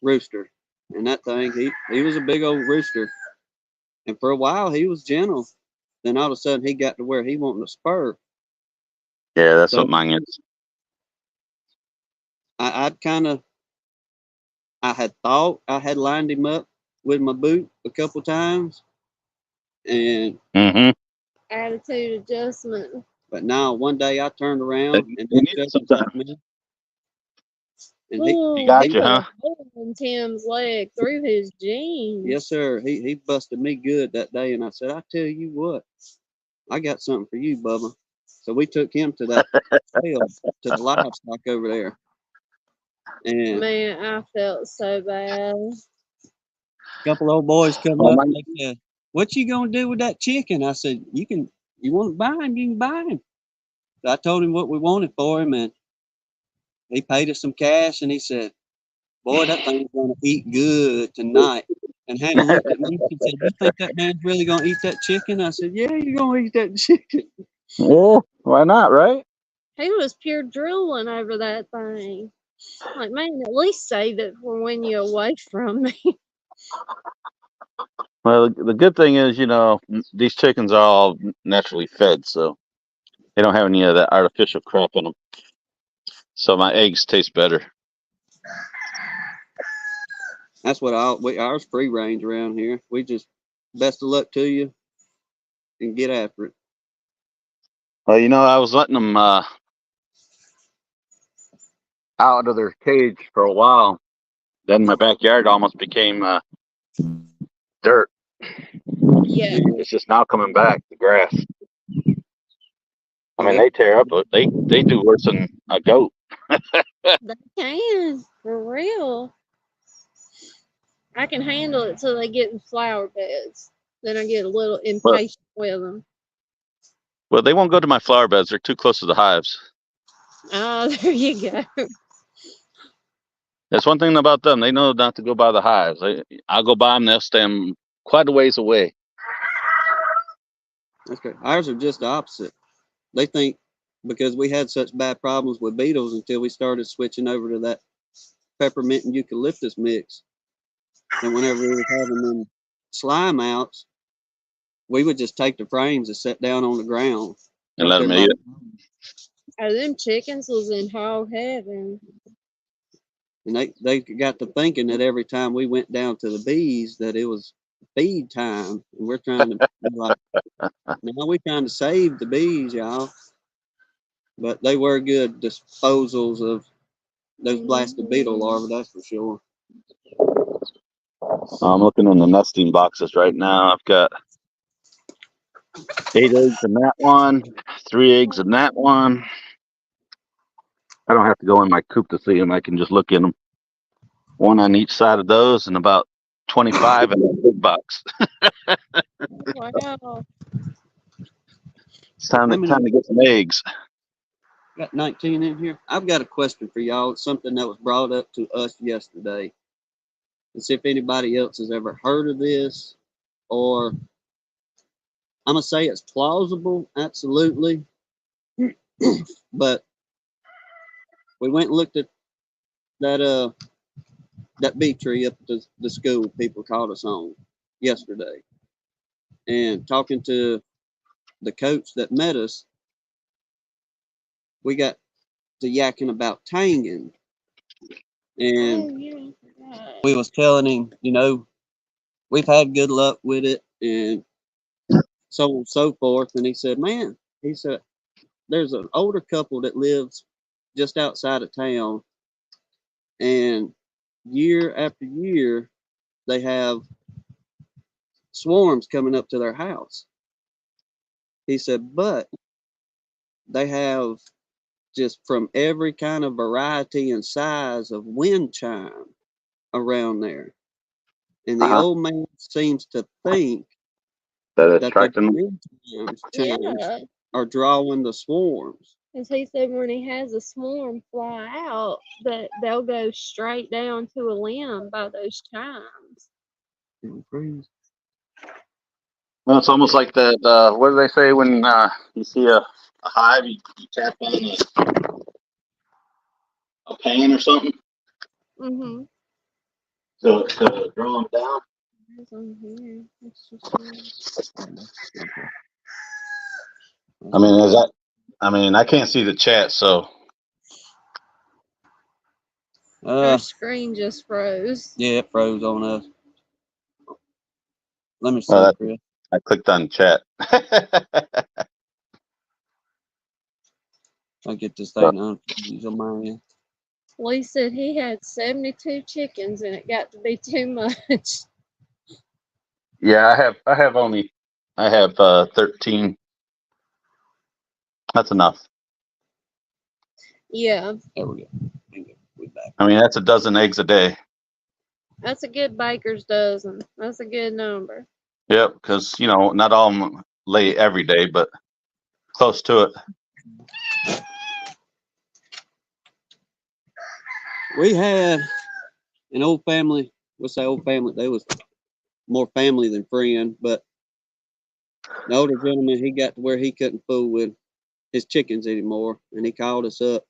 rooster, and that thing he was a big old rooster, and for a while he was gentle. Then all of a sudden he got to where he wanted to spur.
Yeah, that's
So
what mine is.
I had thought I had lined him up with my boot a couple times, and
Attitude adjustment.
but now one day I turned around and
You
that
need it
chuck was at
sometimes.
me, and
Ooh,
got
he
you,
put
huh?
a hole in Tim's leg through his jeans.
yes sir, he busted me good that day, and I said, I tell you what, I got something for you, Bubba. So we took him to that sale to the livestock over there, and
Man, I felt so bad.
a couple old boys come
Oh,
up
my,
and they said, "What you gonna do with that chicken?" I said, You want to buy him? You can buy him." So I told him what we wanted for him, and he paid us some cash, and he said, "Boy, that thing's gonna eat good tonight." And Hannah looked at me and said, "You think that man's really gonna eat that chicken?" I said, "Yeah, you're gonna eat that chicken."
yeah, why not, right?
He was pure drooling over that thing. Like, man, at least save it for when you're away from me.
Well, the good thing is, these chickens are all naturally fed, so they don't have any of that artificial crap in them. So my eggs taste better.
That's what ours free range around here. We just best of luck to you and get after it.
Well, I was letting them out of their cage for a while. Then my backyard almost became dirt.
Yeah.
It's just now coming back, the grass. I mean,
Yeah,
they tear up. They do worse than a goat.
They can, for real. I can handle it till they get in flower beds. Then I get a little
Well,
impatient with them.
they won't go to my flower beds. They're too close to the hives.
Oh, there you go.
That's one thing about them. They know not to go by the hives. I'll go by them. They'll stand quite a ways away.
that's great. Ours are just the opposite. They think because we had such bad problems with beetles until we started switching over to that peppermint and eucalyptus mix. And whenever we were having them slime outs, we would just take the frames and sit down on the ground
And
right
let
there
them
by
eat
the
it.
Oh, them chickens was in hog heaven.
and they got to thinking that every time we went down to the bees that it was feed time. And we're trying to be like, now we're trying to save the bees, y'all. But they were good disposals of those blasted beetle larvae, that's for sure.
I'm looking in the nesting boxes right now. I've got 8 eggs in that one, 3 eggs in that one. I don't have to go in my coop to see them. I can just look in them. 1 on each side of those, and about 25 in the big box.
Wow.
It's time
How
to
many?
get some eggs.
Got 19 in here. I've got a question for y'all. It's something that was brought up to us yesterday. And see if anybody else has ever heard of this, or I'm gonna say it's plausible, absolutely. But we went and looked at that that bee tree up at the school people called us on yesterday, and talking to the coach that met us, we got to yakking about tanging, and
Oh, yeah. I forgot.
we was telling him, we've had good luck with it, and so on and so forth. And he said, man, he said, there's an older couple that lives just outside of town, and year after year, they have swarms coming up to their house. He said, but they have just from every kind of variety and size of wind chime around there. And the old man seems to think
That it's
that the
attracting.
wind chimes
Yeah.
are drawing the swarms.
As he said, when he has a swarm fly out, that they'll go straight down to a limb by those chimes.
Well, it's almost like that. What do they say when you see a hive? You tap on a pane or something
Mm-hmm.
to draw them down.
It's on here. Let's just see.
I mean, is that? I mean, I can't see the chat, so
Our screen just froze.
Yeah, it froze on us. Let me see,
well,
Chris.
I clicked on chat.
I'll get this thing unfused on my end.
Lee said he had 72 chickens and it got to be too much.
Yeah, I have 13. That's enough.
Yeah,
There we go. We back.
I mean, that's a dozen eggs a day.
that's a good baker's dozen. That's a good number.
Yep, because not all of them lay every day, but close to it.
We had an old family. We'll say old family. They was more family than friend, but the older gentleman, he got to where he couldn't fool with his chickens anymore, and he called us up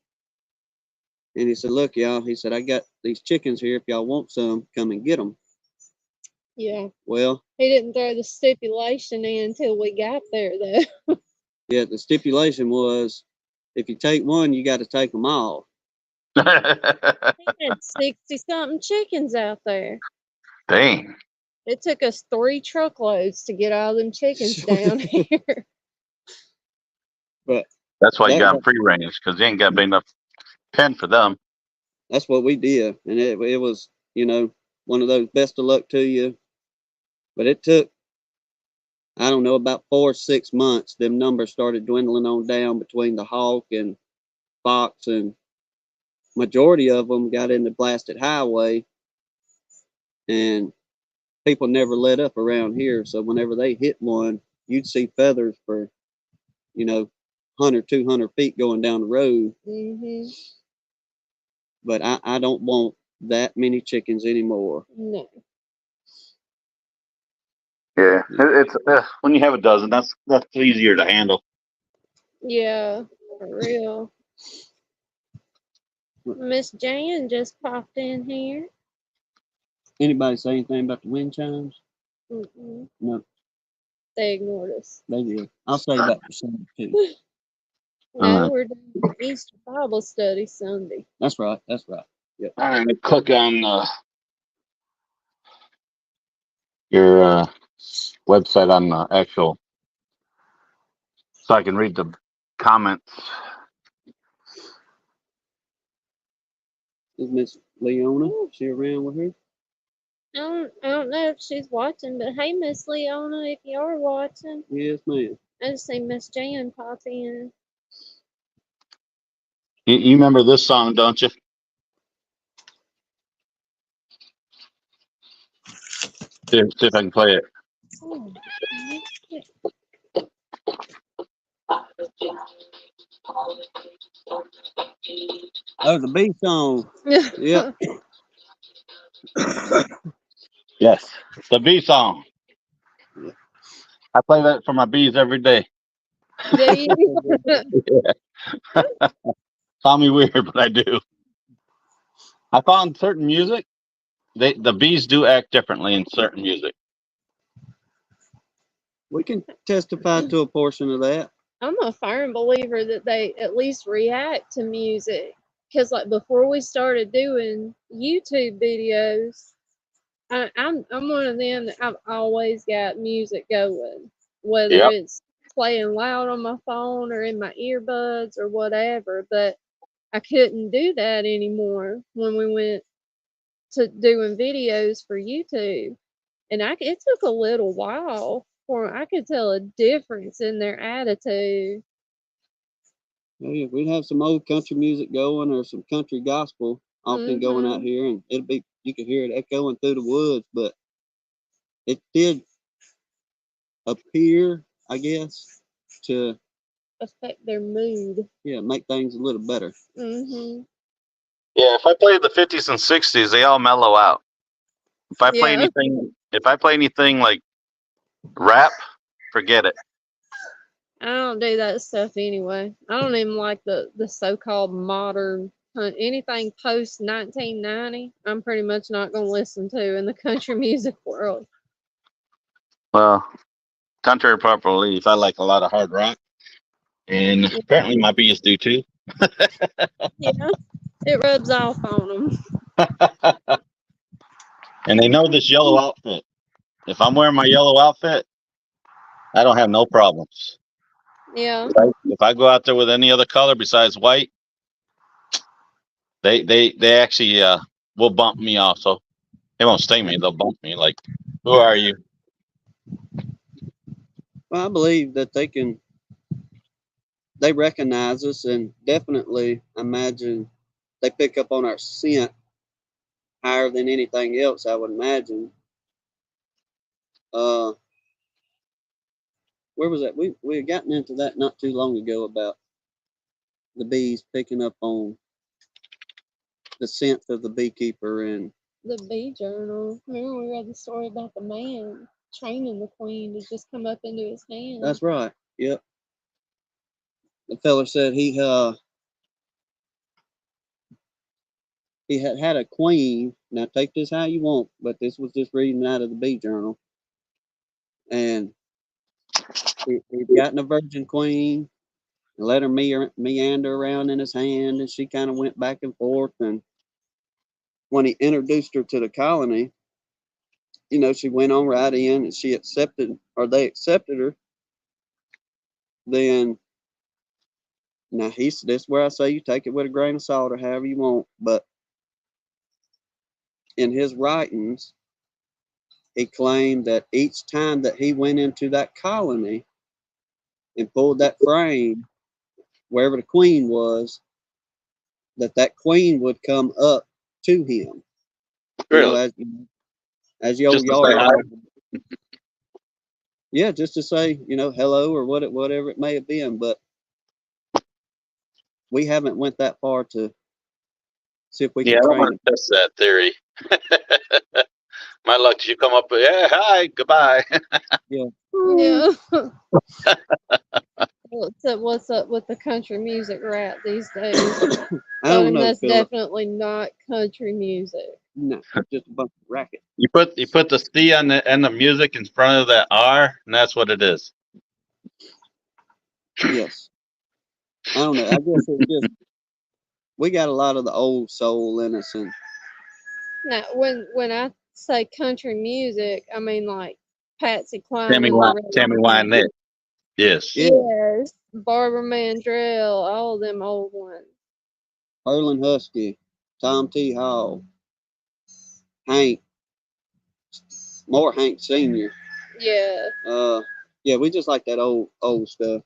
and he said, "Look, y'all," he said, "I got these chickens here. If y'all want some, come and get them."
Yeah.
Well,
He didn't throw the stipulation in until we got there, though.
yeah, the stipulation was if you take one, you got to take them all.
He had 60-something chickens out there.
Dang.
It took us 3 truckloads to get all them chickens down here.
But
that's why you got them free range, because you ain't got big enough pen for them.
That's what we did, and it was one of those best of luck to you. But it took, I don't know, about 4 or 6 months. Them numbers started dwindling on down between the hawk and fox, and majority of them got in the blasted highway, and people never let up around here. So whenever they hit one, you'd see feathers for 100, 200 feet going down the road.
Mm-hmm.
But I don't want that many chickens anymore.
No.
Yeah, it's when you have a dozen, that's easier to handle.
Yeah, for real. Miss Jan just popped in here.
Anybody say anything about the wind chimes?
Mm-mm.
No,
They ignored us.
they did. I'll say about the same too.
No, we're doing Easter Bible study Sunday.
That's right. That's right. Yep.
All right, click on your website on the actual, so I can read the comments.
Is Miss Leona? She around with her?
I don't know if she's watching, but hey, Miss Leona, if you are watching,
Yes, ma'am.
I just see Miss Jan pop in.
You remember this song, don't you? See if I can play it.
Oh,
Oh, the bee song. Yep.
Yes, the bee song. I play that for my bees every day.
Do you?
Call me weird, but I do. I found certain music, the bees do act differently in certain music.
We can testify to a portion of that.
I'm a firm believer that they at least react to music. Because, like, before we started doing YouTube videos, I'm one of them that I've always got music going, whether it's playing loud on my phone or in my earbuds or whatever. But I couldn't do that anymore when we went to doing videos for YouTube, and it took a little while for I could tell a difference in their attitude.
Yeah, we'd have some old country music going or some country gospel often going out here, and you could hear it echoing through the woods, but it did appear, I guess, to
affect their mood.
make things a little better.
Mm-hmm.
Yeah, if I play the 50s and 60s, they all mellow out. If I play anything like rap, forget it.
I don't do that stuff anyway. I don't even like the so-called modern anything post 1990. I'm pretty much not going to listen to in the country music world.
Well, contrary to proper belief, I like a lot of hard rock, and apparently my bees do too.
Yeah, it rubs off on them.
And they know this yellow outfit. If I'm wearing my yellow outfit, I don't have no problems.
Yeah.
If I go out there with any other color besides white, they actually will bump me off. So they won't sting me; they'll bump me. Like, who are you?
Well, I believe that they recognize us, and definitely imagine they pick up on our scent higher than anything else, I would imagine. Where was that? We had gotten into that not too long ago about the bees picking up on the scent of the beekeeper and
the bee journal. Remember we read the story about the man training the queen to just come up into his hand.
That's right. Yep. The fella said he had a queen. Now take this how you want, but this was just reading out of the bee journal. And he'd gotten a virgin queen and let her meander around in his hand, and she kind of went back and forth. And when he introduced her to the colony, she went on right in, and they accepted her. Then, now this is where I say you take it with a grain of salt or however you want, but in his writings, he claimed that each time that he went into that colony and pulled that frame, wherever the queen was, that queen would come up to him.
Really?
As your old yard. Yeah, just to say, hello or whatever it may have been. But we haven't went that far to see if we can
I don't
train
want to test that theory. My luck is you come up with, yeah, hi, goodbye.
Yeah. What's up with the country music rap these days?
I don't know.
That's definitely not country music.
No, just a bunch of racket.
You put the C on the end of music in front of that R, and that's what it is.
Yes. I don't know. I guess it's just we got a lot of the old soul in us, and
now when I say country music, I mean like Patsy Cline,
Tammy Wynette. Yes.
Yes, Barbara Mandrell, all them old ones.
Erlen Husky, Tom T. Hall, Hank, more Hank Sr.
Yeah.
Yeah, we just like that old stuff.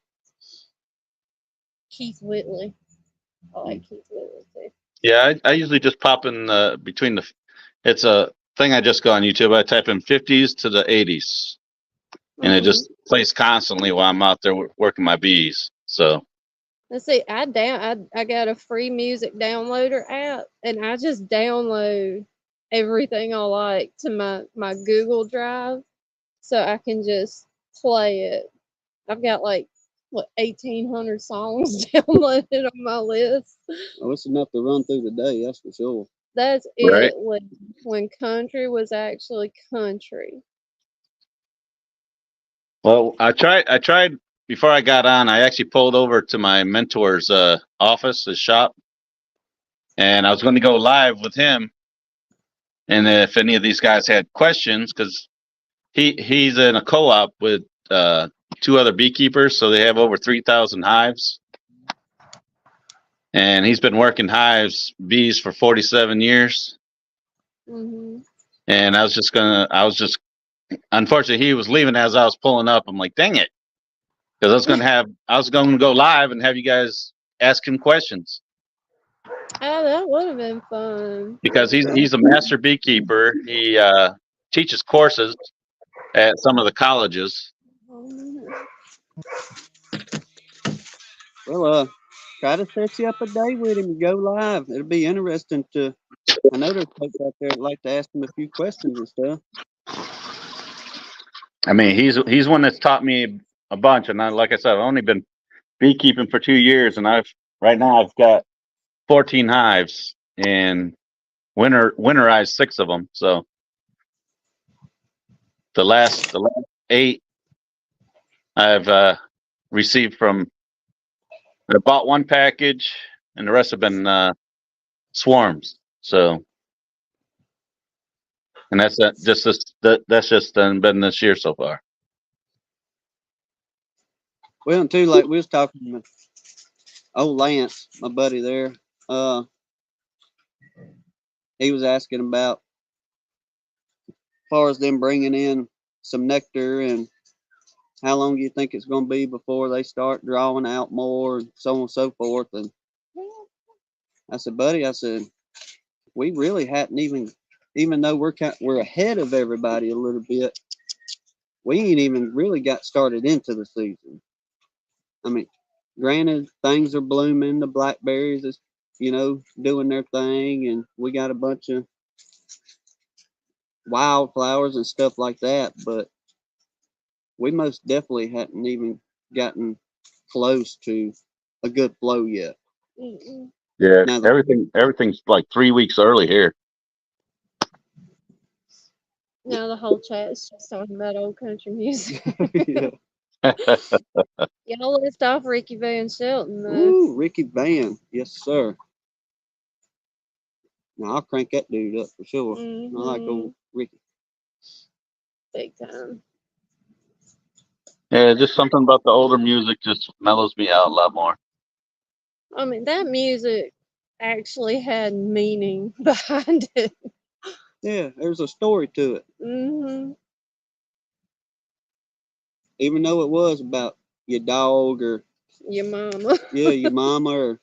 Keith Whitley. I like Keith Whitley too.
Yeah, I usually just pop in between it's a thing I just got on YouTube. I type in 50s to the 80s, and it just plays constantly while I'm out there working my bees. So
let's see. I got a free music downloader app, and I just download everything I like to my Google Drive, so I can just play it. I've got like 1,800 songs downloaded on my list.
Oh, it's enough to run through the day, that's for sure.
That's
right.
it. When country was actually country.
Well, I tried before I got on. I actually pulled over to my mentor's office, his shop, and I was going to go live with him. And if any of these guys had questions, because he's in a co-op with 2 other beekeepers, so they have over 3,000 hives. And he's been working bees for 47 years.
Mm-hmm.
And unfortunately, he was leaving as I was pulling up. I'm like, dang it. Because I was going to go live and have you guys ask him questions
Oh, that would have been fun.
because he's a master beekeeper. He teaches courses at some of the colleges.
Well, try to set you up a day with him and go live. It'll be interesting to. I know there's folks out there that like to ask him a few questions and stuff.
I mean, he's one that's taught me a bunch, and like I said, I've only been beekeeping for 2 years, and I've got 14 hives and winterized 6 of them. So the last 8 I've received from. I bought 1 package, and the rest have been swarms. So, and that's been this year so far.
Well, and too, like we was talking with old Lance, my buddy there. He was asking about as far as them bringing in some nectar and how long do you think it's going to be before they start drawing out more and so on and so forth. And I said, buddy, I said, we really hadn't even though we're ahead of everybody a little bit, we ain't even really got started into the season. I mean, granted, things are blooming. The blackberries is, doing their thing, and we got a bunch of wildflowers and stuff like that. But we most definitely hadn't even gotten close to a good flow yet.
Mm-mm.
Yeah,
Now,
everything's like 3 weeks early here.
Now the whole chat's just talking about old country music.
yeah.
Y'all list off Ricky Van Shelton, though.
Ooh, Ricky Van, yes sir. Now I'll crank that dude up for sure. I like old Ricky.
Big time.
Yeah, just something about the older music just mellows me out a lot more.
I mean, that music actually had meaning behind it.
Yeah, there's a story to it.
Mm-hmm.
Even though it was about your dog or
Your mama.
your mama or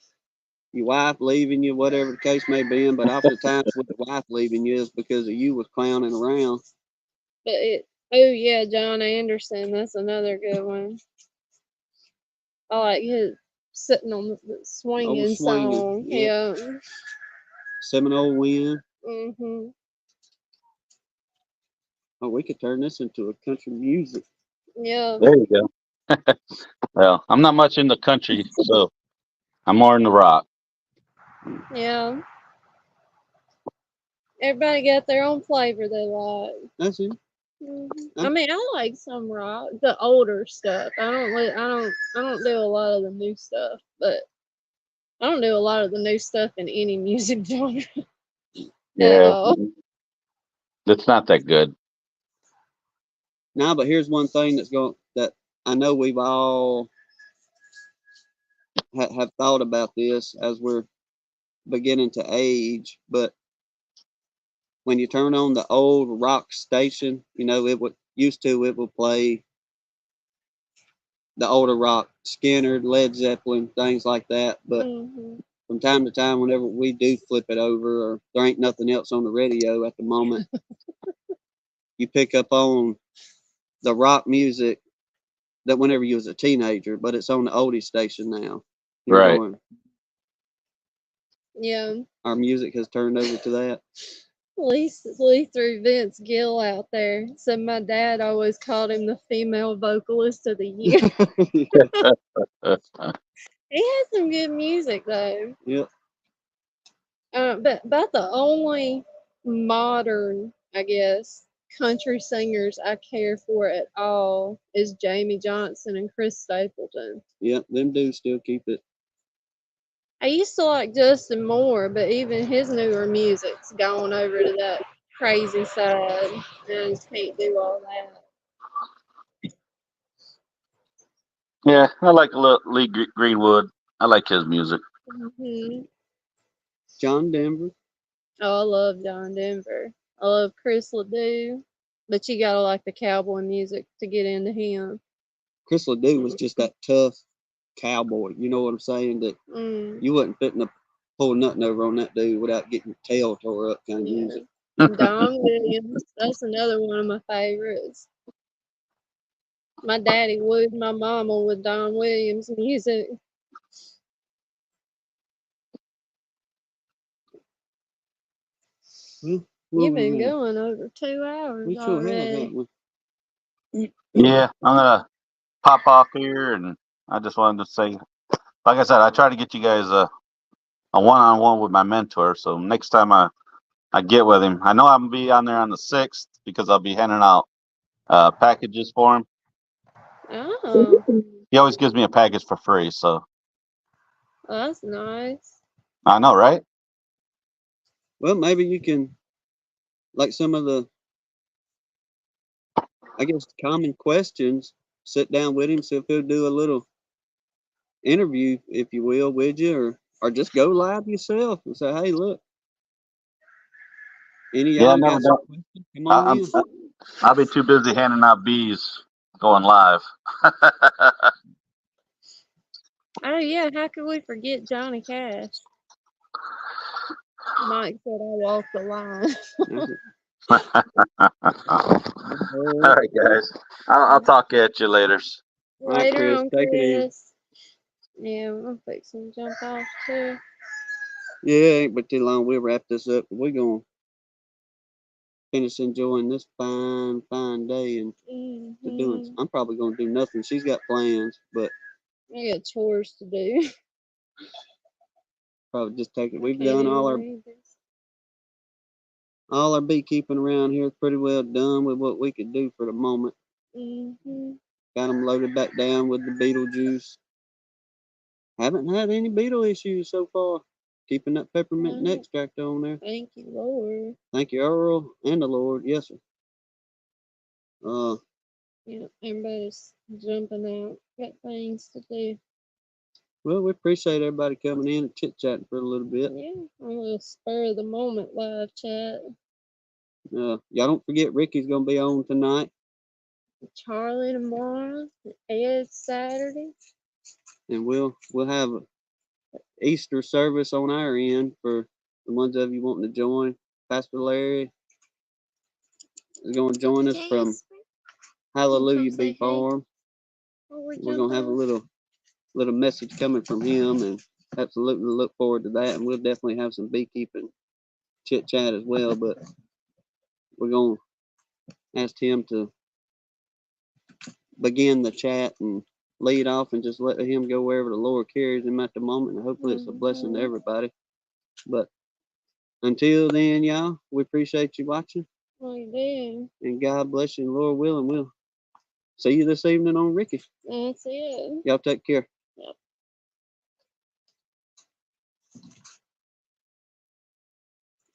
your wife leaving you, whatever the case may be. But oftentimes with the wife leaving you is because of you was clowning around.
But oh yeah, John Anderson. That's another good one. I like his sitting on the swinging song.
Yep.
Yeah.
Seminole Wind.
Mm-hmm.
Oh, we could turn this into a country music.
Yeah.
There you go. Well, I'm not much in the country, so I'm more in the rock.
Yeah. Everybody got their own flavor they like.
That's it.
I mean, I like some rock, the older stuff. I don't do a lot of the new stuff, but I don't do a lot of the new stuff in any music genre at all.
It's not that good.
Nah, but here's one thing that I know we've all have thought about this as we're beginning to age, but when you turn on the old rock station, it would play the older rock, Skinner, Led Zeppelin, things like that. But from time to time, whenever we do flip it over, or there ain't nothing else on the radio at the moment, you pick up on the rock music that whenever you was a teenager, but it's on the oldie station now.
Right.
Yeah.
Our music has turned over to that.
Lee threw Vince Gill out there. So my dad always called him the female vocalist of the year. He had some good music though.
Yep.
But about the only modern, I guess, country singers I care for at all is Jamie Johnson and Chris Stapleton.
Yep, them dudes still keep it.
I used to like Justin Moore, but even his newer music's gone over to that crazy side, and I just can't do all that.
Yeah, I like Lee Greenwood. I like his music.
Mm-hmm.
John Denver.
Oh, I love John Denver. I love Chris Ledoux, but you gotta like the cowboy music to get into him.
Chris Ledoux was just that tough cowboy. You know what I'm saying? That
Mm,
you wasn't fitting to pull nothing over on that dude without getting your tail tore up kind of
yeah.
music.
Don Williams. That's another one of my favorites. My daddy wooed my mama with Don Williams music.
Well,
You've been going over 2 hours
we sure have,
already.
haven't we?
Yeah, I'm gonna pop off here, and I just wanted to say, like I said, I try to get you guys a one-on-one with my mentor. So next time I get with him, I know I'm gonna be on there on the 6th because I'll be handing out packages for him.
Oh,
He always gives me a package for free, so
that's nice.
I know, right?
Well, maybe you can, like some of the, I guess, common questions, sit down with him, see if he'll do a little interview, if you will, with you, or just go live yourself and say, hey, look, any of
Yeah, I
y'all
never
got some
done.
questions? Come on in.
I'll be too busy handing out bees going live.
Oh, yeah, how could we forget Johnny Cash? Mike said I walked the line.
All right, guys. I'll talk at you later.
All right,
Later
Chris,
on,
take it easy.
Chris. Yeah, I'm fixing to jump off too.
Yeah, ain't but too long. We'll wrap this up. We're going to finish enjoying this fine, fine day and to doing.
Mm-hmm.
I'm probably going to do nothing. She's got plans, but
I got chores to do.
probably just take it.
I
We've
can't
done
even
all
read this.
our beekeeping around here is pretty well done with what we could do for the moment.
Mm-hmm.
Got them loaded back down with the beetle juice. Haven't had any beetle issues so far. Keeping that peppermint
No.
extract on there.
Thank you, Lord.
Thank you, Earl and the Lord. Yes, sir.
Yeah, everybody's jumping out. Got things to do.
Well, we appreciate everybody coming in and chit chatting for a little bit.
Yeah, I'm gonna spur of the moment live chat.
Y'all don't forget Ricky's gonna be on tonight,
Charlie tomorrow. Ed Saturday.
and we'll have a Easter service on our end for the ones of you wanting to join. Pastor Larry is going to join us from Hallelujah
Come say
Bee
hey.
Farm. We're gonna have a little message coming from him, and absolutely look forward to that. And we'll definitely have some beekeeping chit chat as well. But we're gonna ask him to begin the chat and lead off, and just let him go wherever the Lord carries him at the moment. And hopefully, it's a blessing to everybody. But until then, y'all, we appreciate you watching.
We do.
And God bless you, and Lord willing, we'll see you this evening on Ricky.
That's it.
Y'all take care.